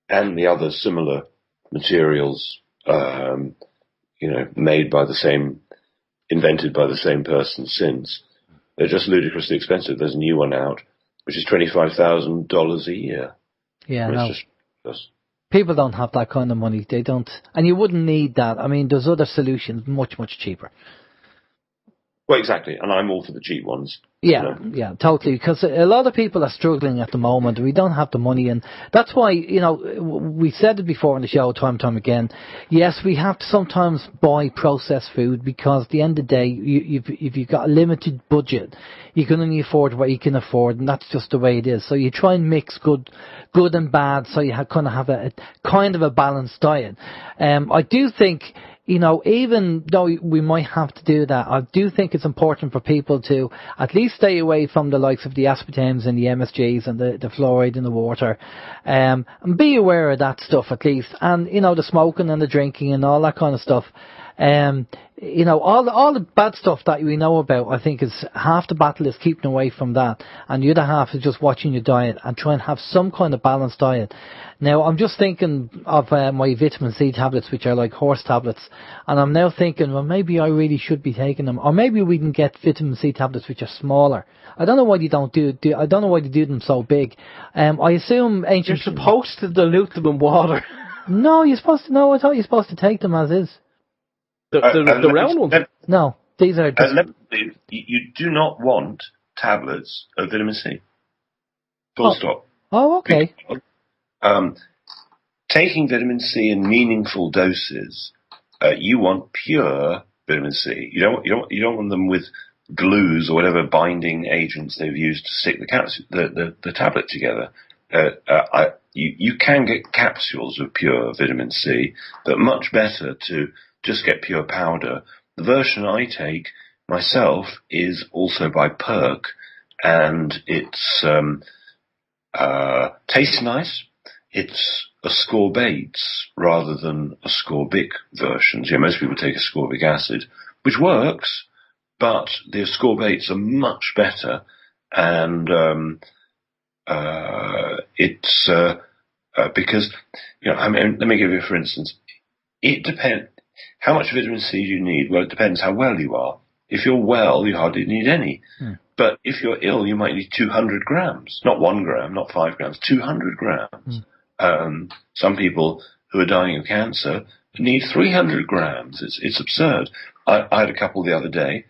and the other similar materials, invented by the same person since. They're just ludicrously expensive. There's a new one out, which is $25,000 a year. Yeah, no. People don't have that kind of money. They don't, and you wouldn't need that. I mean, there's other solutions much, much cheaper. Well, exactly, and I'm all for the cheap ones. Yeah, yeah, totally. Because a lot of people are struggling at the moment. We don't have the money, and that's why, we said it before on the show time and time again. Yes, we have to sometimes buy processed food because at the end of the day, if you've got a limited budget, you can only afford what you can afford, and that's just the way it is. So you try and mix good and bad, so you kind of have a kind of a balanced diet. I do think, even though we might have to do that, I do think it's important for people to at least stay away from the likes of the aspartames and the MSGs and the fluoride in the water, and be aware of that stuff at least, and the smoking and the drinking and all that kind of stuff. All the bad stuff that we know about, I think is half the battle is keeping away from that, and the other half is just watching your diet and try and have some kind of balanced diet. Now, I'm just thinking of my vitamin C tablets, which are like horse tablets, and I'm now thinking, well, maybe I really should be taking them, or maybe we can get vitamin C tablets which are smaller. I don't know why you don't I don't know why they do them so big. I assume You're supposed to dilute them in water. No, you're supposed to. No, I thought you're supposed to take them as is. The round ones? No, these are just... You do not want tablets of vitamin C. Full stop. Oh, okay. Taking vitamin C in meaningful doses, you want pure vitamin C. You don't want them with glues or whatever binding agents they've used to stick the tablet together. You can get capsules of pure vitamin C, but much better to just get pure powder. The version I take myself is also by Perk, and it's tastes nice. It's ascorbates rather than ascorbic versions. Most people take ascorbic acid, which works, but the ascorbates are much better, and it's because let me give you for instance. It depends. How much vitamin C do you need? Well, it depends how well you are. If you're well, you hardly need any. But if you're ill, you might need 200 grams. Not 1 gram, not 5 grams, 200 grams. Some people who are dying of cancer need 300 grams. It's absurd. I had a couple the other day.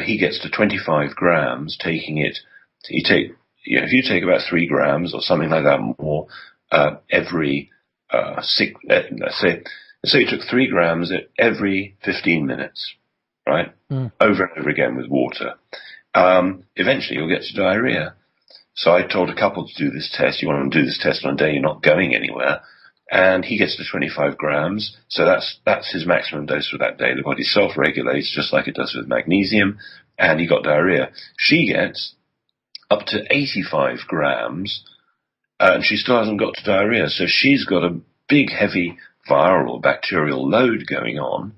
He gets to 25 grams taking it. If you take about 3 grams or something like that more every let's say you took 3 grams every 15 minutes, right? Over and over again with water. Eventually you'll get to diarrhea. So I told a couple to do this test. You want to do this test on a day you're not going anywhere. And he gets to 25 grams. So that's his maximum dose for that day. The body self-regulates just like it does with magnesium. And he got diarrhea. She gets up to 85 grams. And she still hasn't got to diarrhea. So she's got a big, heavy viral or bacterial load going on,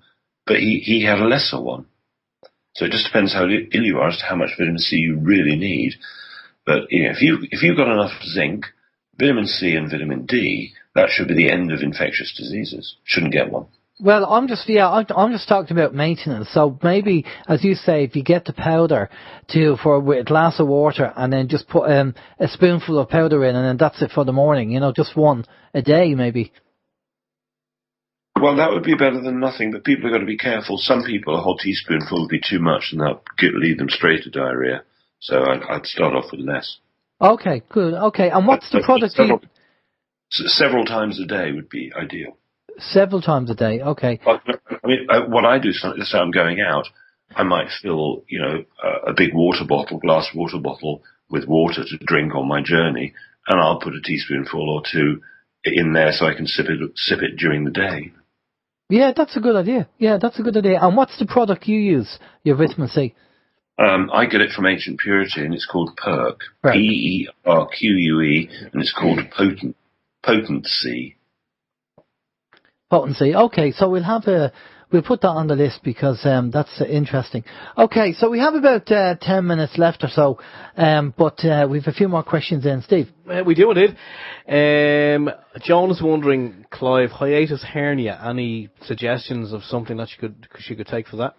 but he had a lesser one. So it just depends how ill you are as to how much vitamin C you really need. But if you've got enough zinc, vitamin C and vitamin D, that should be the end of infectious diseases. Shouldn't get one. Well, I'm just talking about maintenance. So maybe, as you say, if you get the powder with a glass of water and then just put a spoonful of powder in, and then that's it for the morning. Just one a day maybe. Well, that would be better than nothing, but people have got to be careful. Some people, a whole teaspoonful would be too much, and that'll lead them straight to diarrhea. So I'd start off with less. Okay, good. Okay, and what's the product? Several times a day would be ideal. Several times a day, okay. What I do is I'm going out, I might fill, a big glass water bottle with water to drink on my journey, and I'll put a teaspoonful or two in there so I can sip it during the day. Yeah, that's a good idea. And what's the product you use, your vitamin C? I get it from Ancient Purity, and it's called Perk. Right. Perque, and it's called Potency. Potency. Okay, so we'll put that on the list because that's interesting. Okay, so we have about 10 minutes left or so, but we've a few more questions in. Steve? We do indeed. John is wondering, Clive, hiatus hernia, any suggestions of something that she could take for that?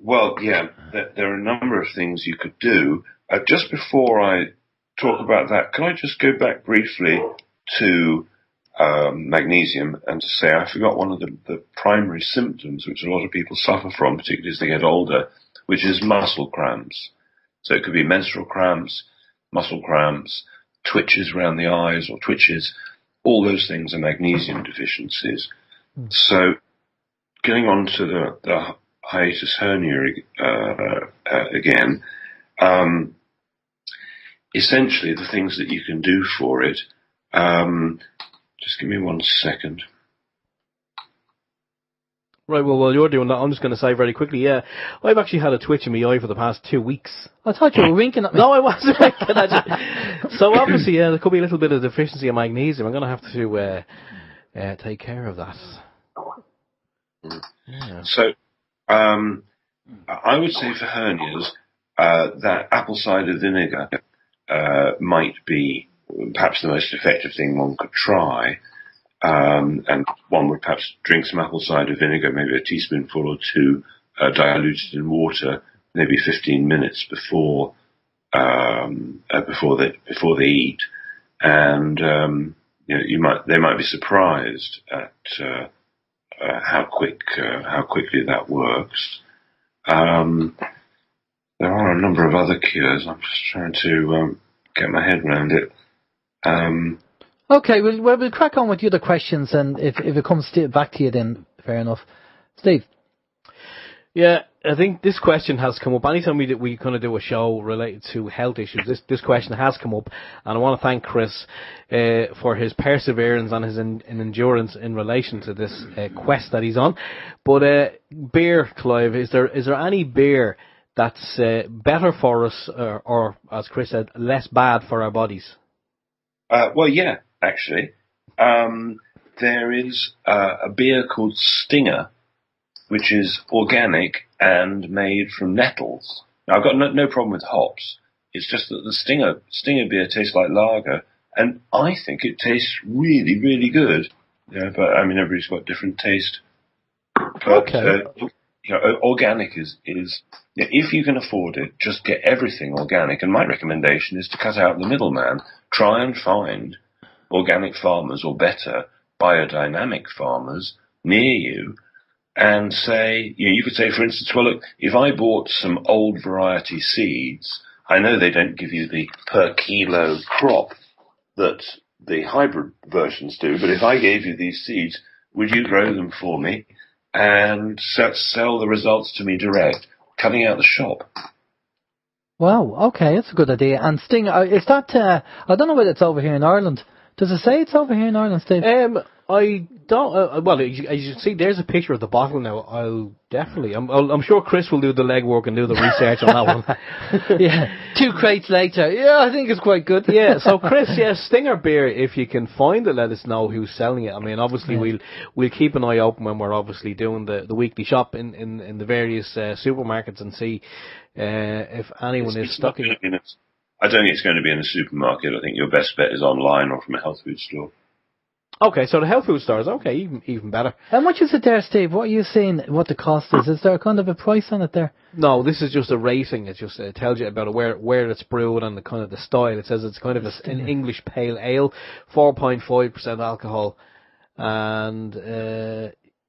Well, yeah, there are a number of things you could do. Just before I talk about that, can I just go back briefly to magnesium and to say I forgot one of the primary symptoms which a lot of people suffer from, particularly as they get older, which is muscle cramps. So it could be menstrual cramps, muscle cramps, twitches around the eyes or twitches. All those things are magnesium deficiencies. So getting on to the hiatus hernia again, essentially the things that you can do for it, just give me 1 second. Right, well, while you're doing that, I'm just going to say very quickly, I've actually had a twitch in my eye for the past 2 weeks. I thought you were winking at me. No, I wasn't winking at you. So obviously, there could be a little bit of deficiency of magnesium. I'm going to have to take care of that. Yeah. So, I would say for hernias, that apple cider vinegar might be perhaps the most effective thing one could try. And one would perhaps drink some apple cider vinegar, maybe a teaspoonful or two, diluted in water, maybe 15 minutes before they eat, and they might be surprised at how quickly that works. There are a number of other cures. I'm just trying to get my head around it. Okay, we'll crack on with the other questions, and if it comes back to you, then fair enough. Steve? Yeah, I think this question has come up. Anytime we kind of do a show related to health issues, this question has come up, and I want to thank Chris for his perseverance and his endurance in relation to this quest that he's on. But beer, Clive, is there any beer that's better for us, or as Chris said, less bad for our bodies? Well, yeah. Actually, there is a beer called Stinger, which is organic and made from nettles. Now, I've got no problem with hops. It's just that the Stinger beer tastes like lager, and I think it tastes really, really good. Yeah, but I mean, everybody's got different taste. But okay. Organic is if you can afford it, just get everything organic. And my recommendation is to cut out the middleman. Try and find organic farmers, or better, biodynamic farmers near you, and say, you could say, for instance, well, look, if I bought some old variety seeds, I know they don't give you the per kilo crop that the hybrid versions do, but if I gave you these seeds, would you grow them for me and sell the results to me direct, cutting out the shop? Wow, okay, that's a good idea. And Sting, is that, I don't know whether it's over here in Ireland. Does it say it's over here in Ireland, Steve? I don't. Well, as you can see, there's a picture of the bottle now. I'm sure Chris will do the legwork and do the research on that one. Yeah, 2 crates later. Yeah, I think it's quite good. Yeah. So Chris, Stinger beer. If you can find it, let us know who's selling it. I mean, obviously we'll keep an eye open when we're obviously doing the weekly shop in the various supermarkets and see if anyone is stocking it. I don't think it's going to be in a supermarket. I think your best bet is online or from a health food store. Okay, so the health food stores. Okay, even better. How much is it there, Steve? What are you saying? What the cost is? Is there kind of a price on it there? No, this is just a rating. It tells you about where it's brewed and the kind of the style. It says it's kind of an English pale ale, 4.5% alcohol, and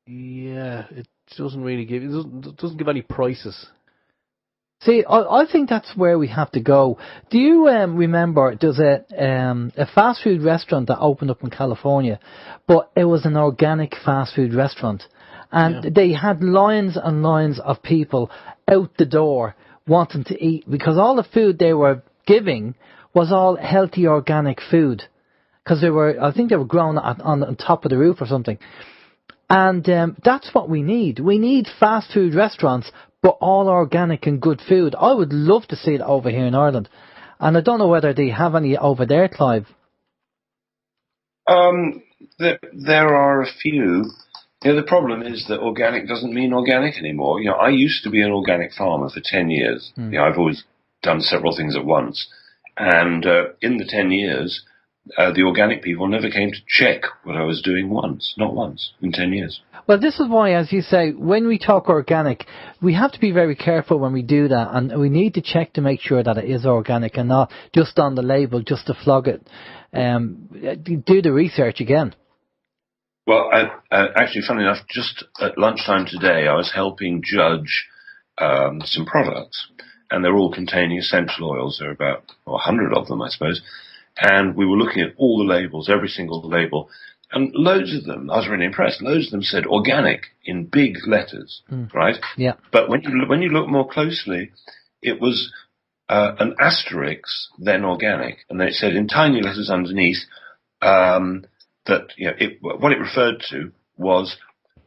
it doesn't really give any prices. See, I think that's where we have to go. Do you remember there's a fast food restaurant that opened up in California, but it was an organic fast food restaurant, and they had lines and lines of people out the door wanting to eat because all the food they were giving was all healthy organic food because I think they were grown on top of the roof or something. And that's what we need. We need fast food restaurants, but all organic and good food. I would love to see it over here in Ireland. And I don't know whether they have any over there, Clive. There are a few. The problem is that organic doesn't mean organic anymore. I used to be an organic farmer for 10 years. I've always done several things at once. And in the 10 years, the organic people never came to check what I was doing not once, in 10 years. Well, this is why, as you say, when we talk organic, we have to be very careful when we do that, and we need to check to make sure that it is organic and not just on the label, just to flog it. Do the research again. Well, actually, funny enough, just at lunchtime today, I was helping judge some products, and they're all containing essential oils. There are about 100 of them, I suppose. And we were looking at all the labels, every single label, and loads of them, I was really impressed, loads of them said organic in big letters, right? Yeah. But when you look more closely, it was an asterisk, then organic, and they said in tiny letters underneath that what it referred to was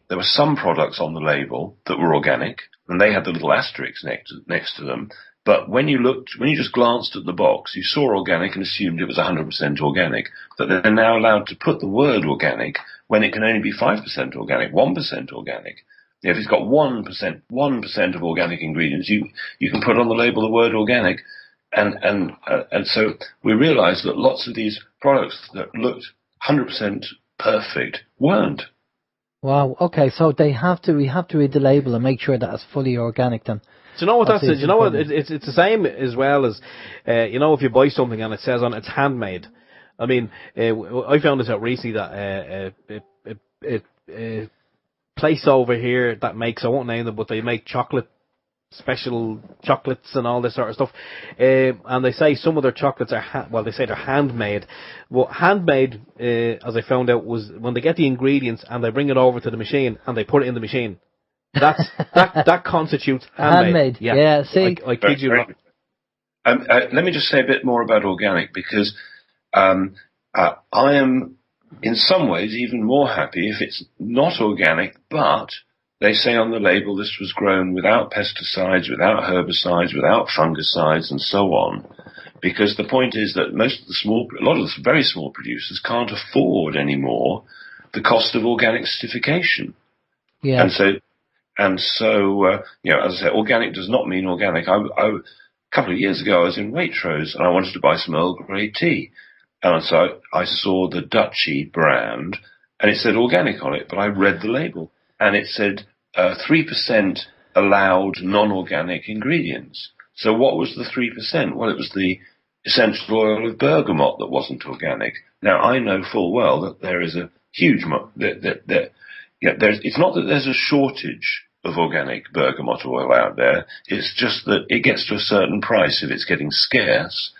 there were some products on the label that were organic, and they had the little asterisks next to them. But when you just glanced at the box, you saw organic and assumed it was 100% organic. But they're now allowed to put the word organic when it can only be 5% organic, 1% organic. If it's got 1% of organic ingredients, you can put on the label the word organic. And so we realized that lots of these products that looked 100% perfect weren't. Wow. Okay. So we have to read the label and make sure that it's fully organic then. Do you know what that is? You know what? It's the same as well as, if you buy something and it says on it's handmade. I mean, I found this out recently that a place over here that makes, I won't name them, but they make special chocolates and all this sort of stuff. And they say some of their chocolates are, they say they're handmade. Well, handmade, as I found out, was when they get the ingredients and they bring it over to the machine and they put it in the machine. That constitutes handmade. Yeah. See, I kid you not. Let me just say a bit more about organic, because I am in some ways even more happy if it's not organic, but they say on the label this was grown without pesticides, without herbicides, without fungicides, and so on. Because the point is that a lot of the very small producers can't afford anymore the cost of organic certification. Yeah. And so, as I say, organic does not mean organic. A couple of years ago, I was in Waitrose and I wanted to buy some Earl Grey tea. And so I saw the Dutchy brand and it said organic on it, but I read the label and it said 3% allowed non-organic ingredients. So what was the 3%? Well, it was the essential oil of bergamot that wasn't organic. Now, I know full well that there is a huge it's not that there's a shortage of organic bergamot oil out there. It's just that it gets to a certain price if it's getting scarce,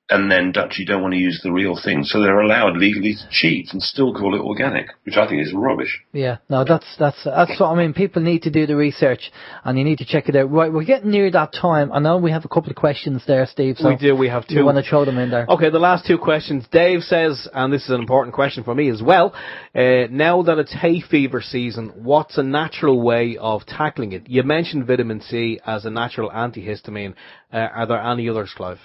and then Dutchy don't want to use the real thing, so they're allowed legally to cheat and still call it organic, which I think is rubbish. Yeah, no, that's what I mean. People need to do the research, and you need to check it out. Right, we're getting near that time. I know we have a couple of questions there, Steve. So we do. We have two. You want to throw them in there? Okay, the last two questions. Dave says, and this is an important question for me as well. Now that it's hay fever season, what's a natural way of tackling it? You mentioned vitamin C as a natural antihistamine. Are there any others, Clive?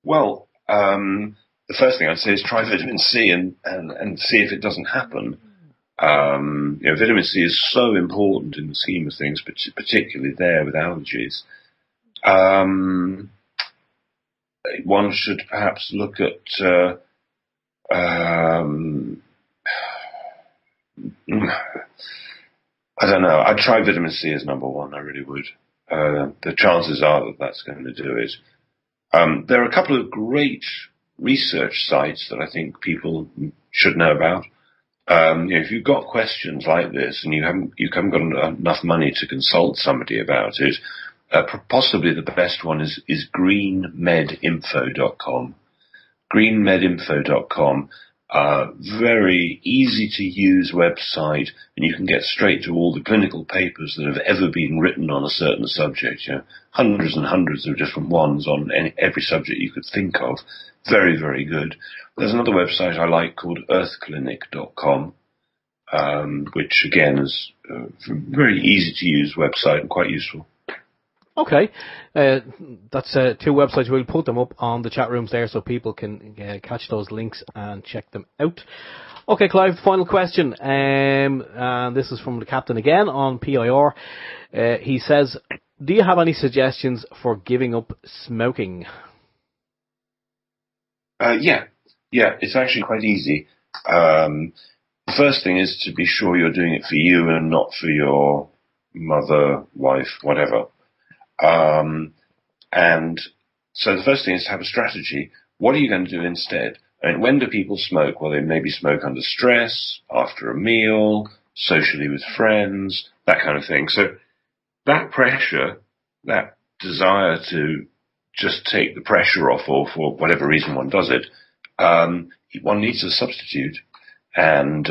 Well, the first thing I'd say is try vitamin C and see if it doesn't happen. Vitamin C is so important in the scheme of things, particularly there with allergies. One should perhaps look at I don't know. I'd try vitamin C as number one. I really would. The chances are that that's going to do it. There are a couple of great research sites that I think people should know about. If you've got questions like this and you haven't got enough money to consult somebody about it, possibly the best one is greenmedinfo.com. Greenmedinfo.com. Very easy to use website, and you can get straight to all the clinical papers that have ever been written on a certain subject. Hundreds and hundreds of different ones on every subject you could think of. Very, very good. There's another website I like called earthclinic.com, which again is a very easy to use website and quite useful. Okay, that's two websites. We'll put them up on the chat rooms there so people can catch those links and check them out. Okay, Clive, final question. And this is from the captain again on PIR. He says, do you have any suggestions for giving up smoking? Yeah, it's actually quite easy. The first thing is to be sure you're doing it for you and not for your mother, wife, whatever. And so the first thing is to have a strategy. What are you going to do instead? I mean, when do people smoke? Well, they maybe smoke under stress, after a meal, socially with friends, that kind of thing. So that pressure, that desire to just take the pressure off, or for whatever reason one does it, one needs a substitute. And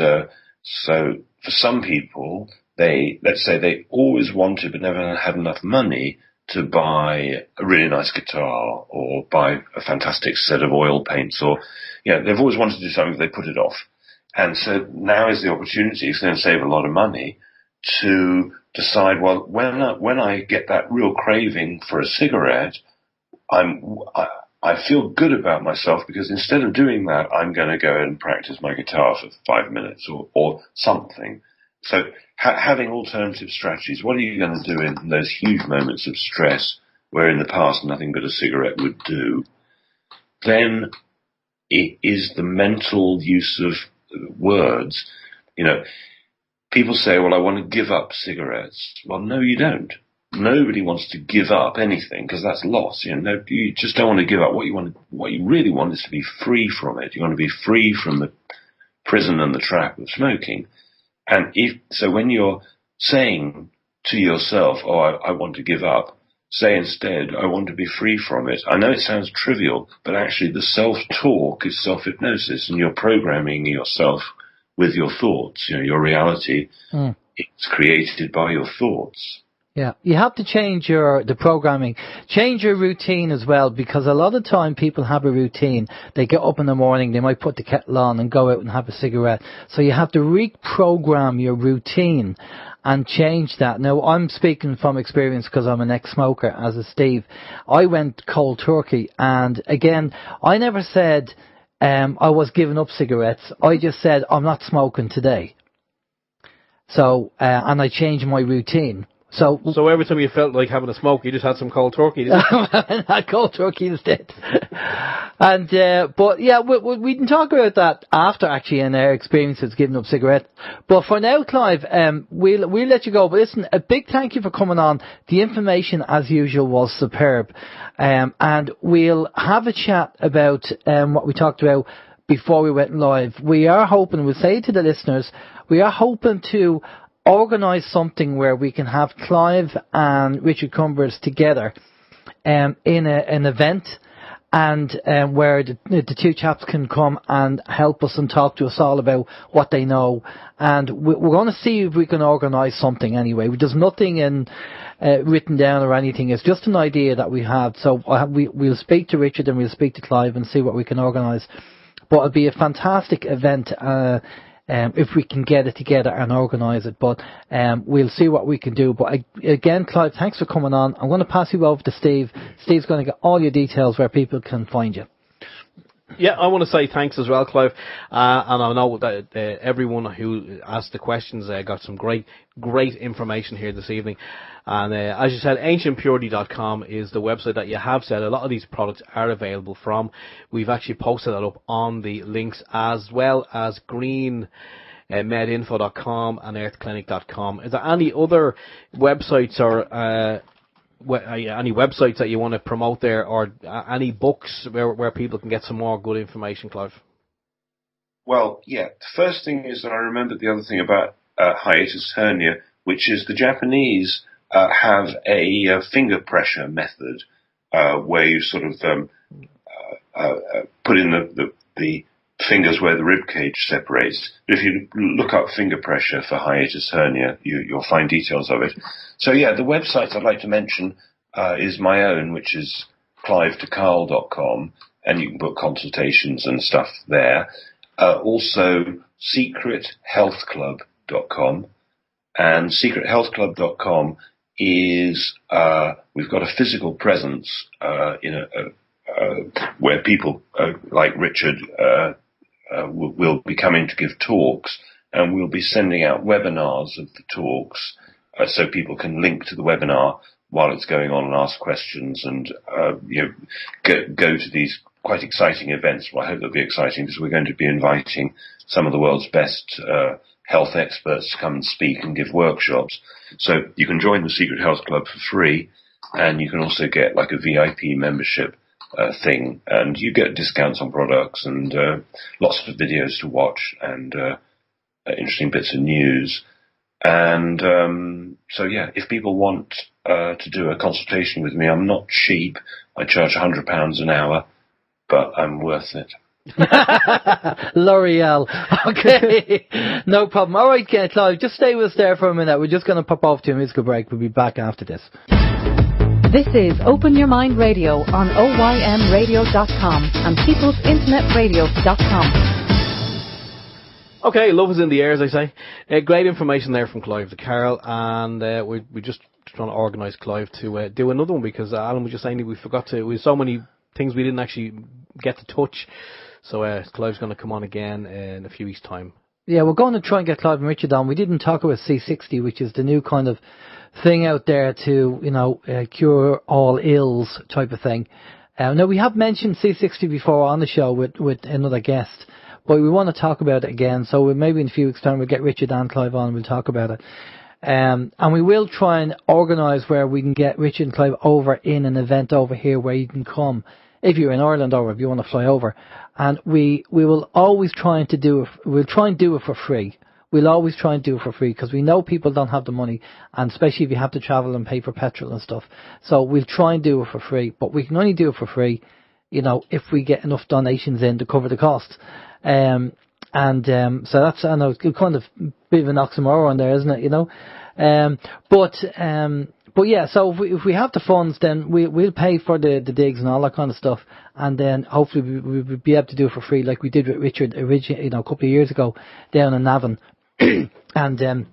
so for some people, let's say they always wanted but never had enough money to buy a really nice guitar or buy a fantastic set of oil paints, or they've always wanted to do something, but they put it off. And so now is the opportunity, if they're going to save a lot of money, to decide, well, when I get that real craving for a cigarette, I feel good about myself, because instead of doing that, I'm going to go and practice my guitar for 5 minutes or something. So having alternative strategies. What are you going to do in those huge moments of stress where in the past nothing but a cigarette would do? Then it is the mental use of words. People say, well, I want to give up cigarettes. Well, no, you don't. Nobody wants to give up anything, because that's loss. You just don't want to give up. What you really want is to be free from it. You want to be free from the prison and the trap of smoking. And so when you're saying to yourself, oh, I want to give up, say instead, I want to be free from it. I know it sounds trivial, but actually the self-talk is self-hypnosis, and you're programming yourself with your thoughts. Your reality, it's created by your thoughts. Yeah, you have to change the programming, change your routine as well, because a lot of time people have a routine. They get up in the morning, they might put the kettle on and go out and have a cigarette. So you have to reprogram your routine and change that. Now, I'm speaking from experience because I'm an ex-smoker, as is Steve. I went cold turkey, and again, I never said I was giving up cigarettes. I just said I'm not smoking today. So, and I changed my routine. So every time you felt like having a smoke, you just had some cold turkey, didn't you? I had cold turkey instead. And, but yeah, we can talk about that after, actually, in our experiences giving up cigarettes. But for now, Clive, we'll let you go. But listen, a big thank you for coming on. The information, as usual, was superb. And we'll have a chat about, what we talked about before we went live. We are hoping, we'll say to the listeners, we are hoping to organise something where we can have Clive and Richard Cumbers together in an event, and where the two chaps can come and help us and talk to us all about what they know. And we're going to see if we can organise something anyway. There's nothing written down or anything. It's just an idea that we have. So we'll speak to Richard and we'll speak to Clive and see what we can organise. But it'll be a fantastic event if we can get it together and organise it. But we'll see what we can do. But again, Clive, thanks for coming on. I'm going to pass you over to Steve. Steve's going to get all your details where people can find you. Yeah, I want to say thanks as well, Clive. And I know that everyone who asked the questions got some great information here this evening. And as you said, ancientpurity.com is the website that you have said a lot of these products are available from. We've actually posted that up on the links, as well as greenmedinfo.com and earthclinic.com. Is there any other websites or any websites that you want to promote there, or any books where people can get some more good information, Clive? Well, yeah. The first thing is that I remembered the other thing about hiatus hernia, which is the Japanese have a finger pressure method where you sort of put in the fingers where the rib cage separates. But if you look up finger pressure for hiatus hernia, you'll find details of it. So yeah, the websites I'd like to mention is my own, which is clive.Carle.com, and you can book consultations and stuff there. Also secrethealthclub.com, and secrethealthclub.com is we've got a physical presence where people like Richard will be coming to give talks, and we'll be sending out webinars of the talks so people can link to the webinar while it's going on and ask questions, and go to these quite exciting events. Well, I hope they'll be exciting because we're going to be inviting some of the world's best health experts to come and speak and give workshops. So you can join the Secret Health Club for free, and you can also get like a VIP membership thing, and you get discounts on products and lots of videos to watch and interesting bits of news. And so, yeah, if people want to do a consultation with me, I'm not cheap. I charge £100 an hour, but I'm worth it. L'Oreal. Okay, no problem. All right, Clive, just stay with us there for a minute. We're just going to pop off to a musical break. We'll be back after this. This is Open Your Mind Radio on OYMradio.com and peoplesinternetradio.com. Okay, love is in the air, as I say. Great information there from Clive to Carle, and we're just trying to organise Clive to do another one, because Alan was just saying we forgot to. We had so many things we didn't actually get to touch, so Clive's going to come on again in a few weeks' time. Yeah, we're going to try and get Clive and Richard on. We didn't talk about C60, which is the new kind of thing out there to, cure all ills type of thing. Now, we have mentioned C60 before on the show with another guest, but we want to talk about it again. So maybe in a few weeks' time we'll get Richard and Clive on and we'll talk about it. And we will try and organise where we can get Richard and Clive over in an event over here where you can come if you're in Ireland or if you want to fly over. And we will always try and do it for free. We'll always try and do it for free because we know people don't have the money, and especially if you have to travel and pay for petrol and stuff. So we'll try and do it for free, but we can only do it for free, if we get enough donations in to cover the costs. So that's, I know, it's kind of a bit of an oxymoron there, isn't it? But yeah, so if we have the funds, then we'll pay for the digs and all that kind of stuff, and then hopefully we'll be able to do it for free, like we did with Richard originally, a couple of years ago down in Navan. And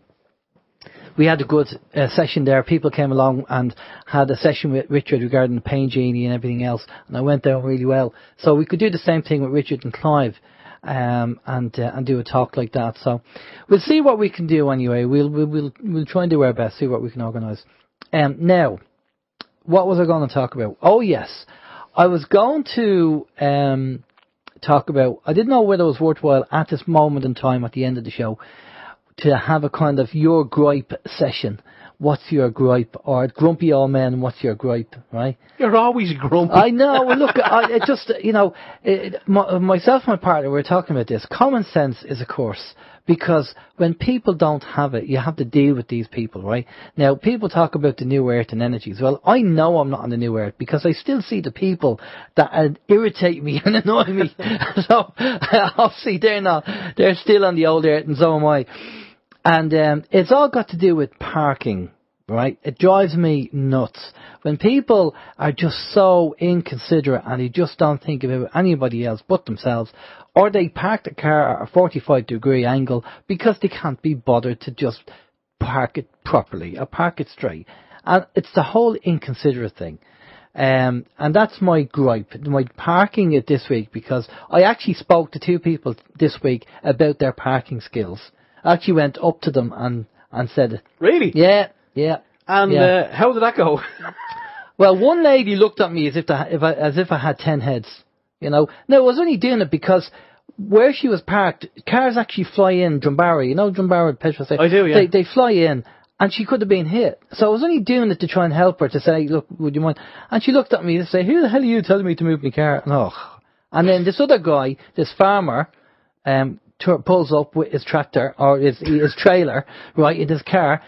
we had a good session there. People came along and had a session with Richard regarding the pain genie and everything else, and I went down really well. So we could do the same thing with Richard and Clive, and do a talk like that. So we'll see what we can do anyway. We'll try and do our best, see what we can organise. Now, what was I going to talk about? Oh yes, I was going to talk about, I didn't know whether it was worthwhile at this moment in time at the end of the show to have a kind of your gripe session. What's your gripe? Or grumpy old man, what's your gripe, right? You're always grumpy. I know. Well, look, myself and my partner, we were talking about this. Common sense is a course, because when people don't have it, you have to deal with these people, right? Now, people talk about the new earth and energies. Well, I know I'm not on the new earth because I still see the people that irritate me and annoy me. So, obviously, they're still on the old earth, and so am I. And it's all got to do with parking, right? It drives me nuts when people are just so inconsiderate and they just don't think about anybody else but themselves, or they park the car at a 45-degree angle because they can't be bothered to just park it properly or park it straight. And it's the whole inconsiderate thing. And that's my gripe, my parking it this week, because I actually spoke to two people this week about their parking skills. I actually went up to them and said it. Really? Yeah. And yeah. How did that go? Well, one lady looked at me as if I had 10 heads. No, I was only doing it because where she was parked, cars actually fly in Drumbarry. Drumbarry petrol station. I do, yeah. They fly in, and she could have been hit. So I was only doing it to try and help her, to say, look, would you mind? And she looked at me and said, who the hell are you telling me to move my car? And then this other guy, this farmer, pulls up with his tractor or his trailer, right, in his car,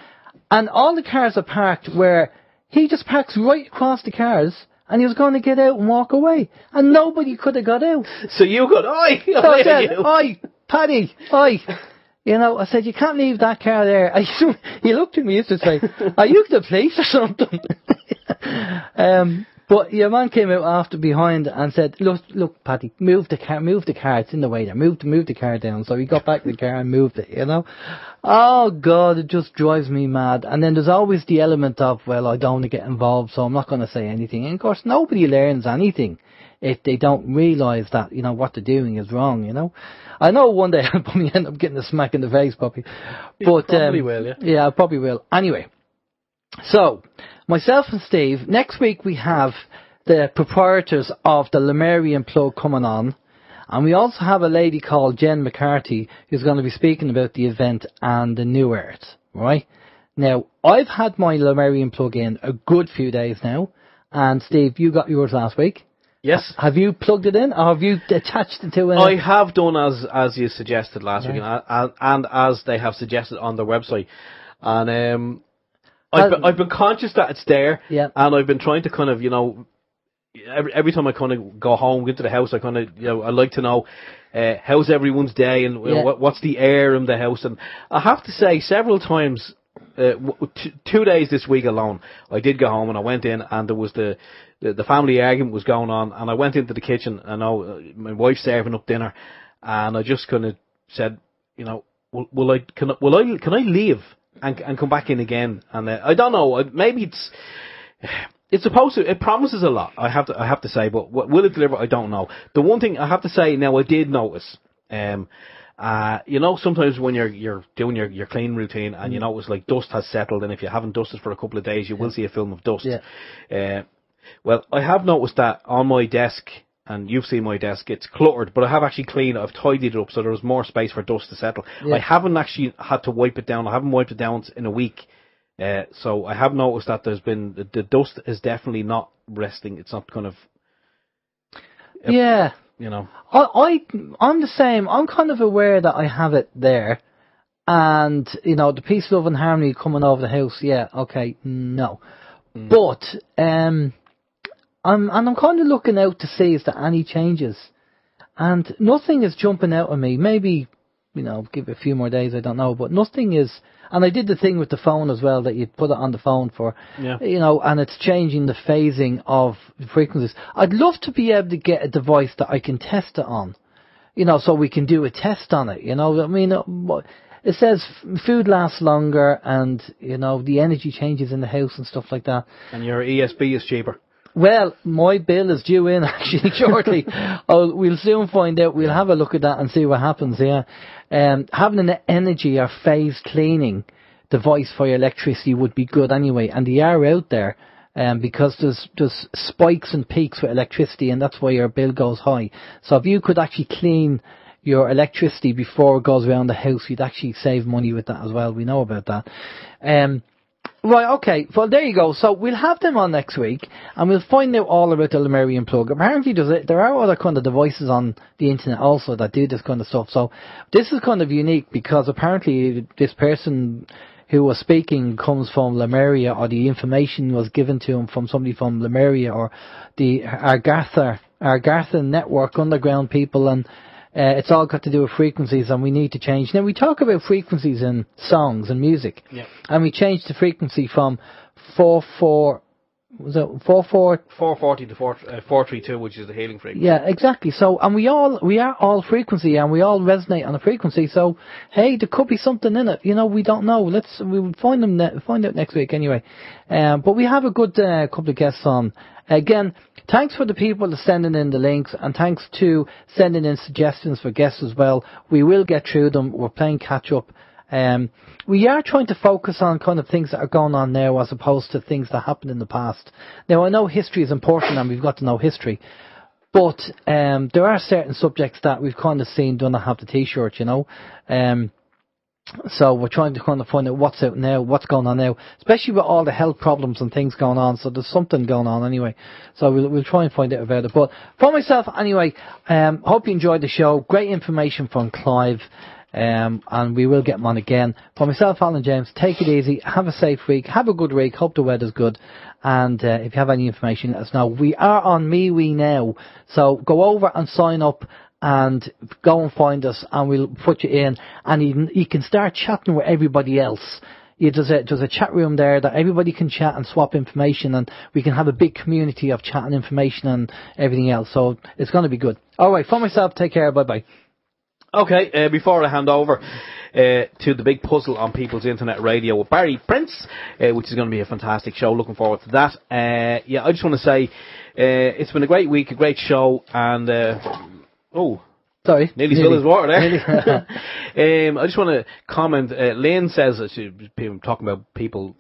and all the cars are parked where he just parks right across the cars, and he was going to get out and walk away, and nobody could have got out. So you got, oi! So I said, oi, Paddy, oi. I said, you can't leave that car there. He looked at me and said, are you the police or something? But your man came out after behind and said, look, Paddy, move the car, it's in the way there, move the car down. So he got back to the car and moved it, Oh God, it just drives me mad. And then there's always the element of, well, I don't want to get involved, so I'm not going to say anything. And of course, nobody learns anything if they don't realise that, what they're doing is wrong, I know one day I'll probably end up getting a smack in the face, probably. But, probably will, yeah. Yeah, I probably will. Anyway, so, myself and Steve, next week we have the proprietors of the Lemurian plug coming on. And we also have a lady called Jen McCarthy who's going to be speaking about the event and the New Earth, right? Now, I've had my Lemurian plug in a good few days now. And Steve, you got yours last week. Yes. Have you plugged it in, or have you attached it to it? I have done as you suggested last week, and as they have suggested on their website. And I've been conscious that it's there, and I've been trying to kind of, every time I kind of go home, get to the house, I kind of, I like to know how's everyone's day and what's the air in the house. And I have to say, several times, 2 days this week alone, I did go home and I went in and there was the family argument was going on, and I went into the kitchen. I know my wife's serving up dinner, and I just kind of said, can I leave and come back in again? And I don't know, maybe it's supposed to. It promises a lot. I have to say, but will it deliver? I don't know. The one thing I have to say now, I did notice. Sometimes when you're doing your clean routine and you notice like dust has settled, and if you haven't dusted for a couple of days, you will see a film of dust. Well, I have noticed that on my desk, and you've seen my desk, it's cluttered, but I have actually cleaned it. I've tidied it up so there was more space for dust to settle. I haven't actually had to wipe it down. I haven't wiped it down in a week. So I have noticed that there's been the dust is definitely not resting. It's not kind of I'm the same. I'm kind of aware that I have it there, and the peace, love, and harmony coming over the house. But I'm kind of looking out to see is there any changes, and nothing is jumping out at me. Maybe give it a few more days. I don't know, but nothing is. And I did the thing with the phone as well, that you put it on the phone for, and it's changing the phasing of frequencies. I'd love to be able to get a device that I can test it on, so we can do a test on it, I mean, it says food lasts longer and, the energy changes in the house and stuff like that. And your ESP is cheaper. Well, my bill is due in actually shortly. We'll soon find out. We'll have a look at that and see what happens. Having an energy or phase cleaning device for your electricity would be good anyway, and they are out there. Because there's spikes and peaks with electricity, and that's why your bill goes high. So if you could actually clean your electricity before it goes around the house, you'd actually save money with that as well. We know about that. Right, okay. Well, there you go. So we'll have them on next week, and we'll find out all about the Lemurian plug. Apparently, there are other kind of devices on the internet also that do this kind of stuff. So this is kind of unique because apparently this person who was speaking comes from Lemuria, or the information was given to him from somebody from Lemuria, or the Argatha network, underground people, and it's all got to do with frequencies, and we need to change. Now, we talk about frequencies in songs and music, and we changed the frequency from 440 to 432, which is the healing frequency. Yeah, exactly. So, and we are all frequency, and we all resonate on a frequency. So, hey, there could be something in it. We don't know. We'll find out next week anyway. But we have a good couple of guests on. Again, thanks for the people that sending in the links, and thanks to sending in suggestions for guests as well. We will get through them. We're playing catch up. We are trying to focus on kind of things that are going on now as opposed to things that happened in the past. Now, I know history is important and we've got to know history, but there are certain subjects that we've kind of seen do not have the t-shirt, so we're trying to kind of find out what's out now, what's going on now, especially with all the health problems and things going on. So there's something going on anyway. So we'll try and find out about it. But for myself, anyway, hope you enjoyed the show. Great information from Clive. And we will get him on again. For myself, Alan James, take it easy. Have a safe week. Have a good week. Hope the weather's good. And if you have any information, let us know. We are on MeWe now. So go over and sign up and go and find us, and we'll put you in. And you can start chatting with everybody else. There's a chat room there that everybody can chat and swap information, and we can have a big community of chatting information and everything else. So it's going to be good. All right, for myself, take care. Bye-bye. Okay, before I hand over to the big puzzle on People's Internet Radio with Barry Prince, which is going to be a fantastic show. Looking forward to that. I just want to say it's been a great week, a great show, and sorry, nearly spilled his water there. I just want to comment. Lynn says that she's talking about people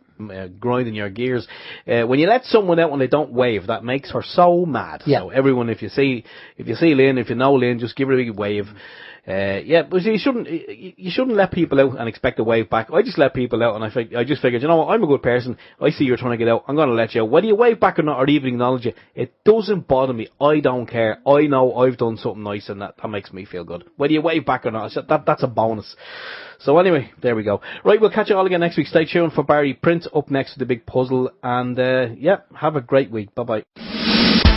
grinding your gears. When you let someone out when they don't wave, that makes her so mad. Yeah. So everyone, if you see Lynn, if you know Lynn, just give her a big wave. But you shouldn't let people out and expect a wave back. I just let people out, and I just figured, you know what, I'm a good person. I see you're trying to get out. I'm going to let you out. Whether you wave back or not, or even acknowledge it, it doesn't bother me. I don't care. I know I've done something nice, and that makes me feel good. Whether you wave back or not, that's a bonus. So anyway, there we go. Right, we'll catch you all again next week. Stay tuned for Barry Print up next to the big puzzle, and have a great week. Bye bye.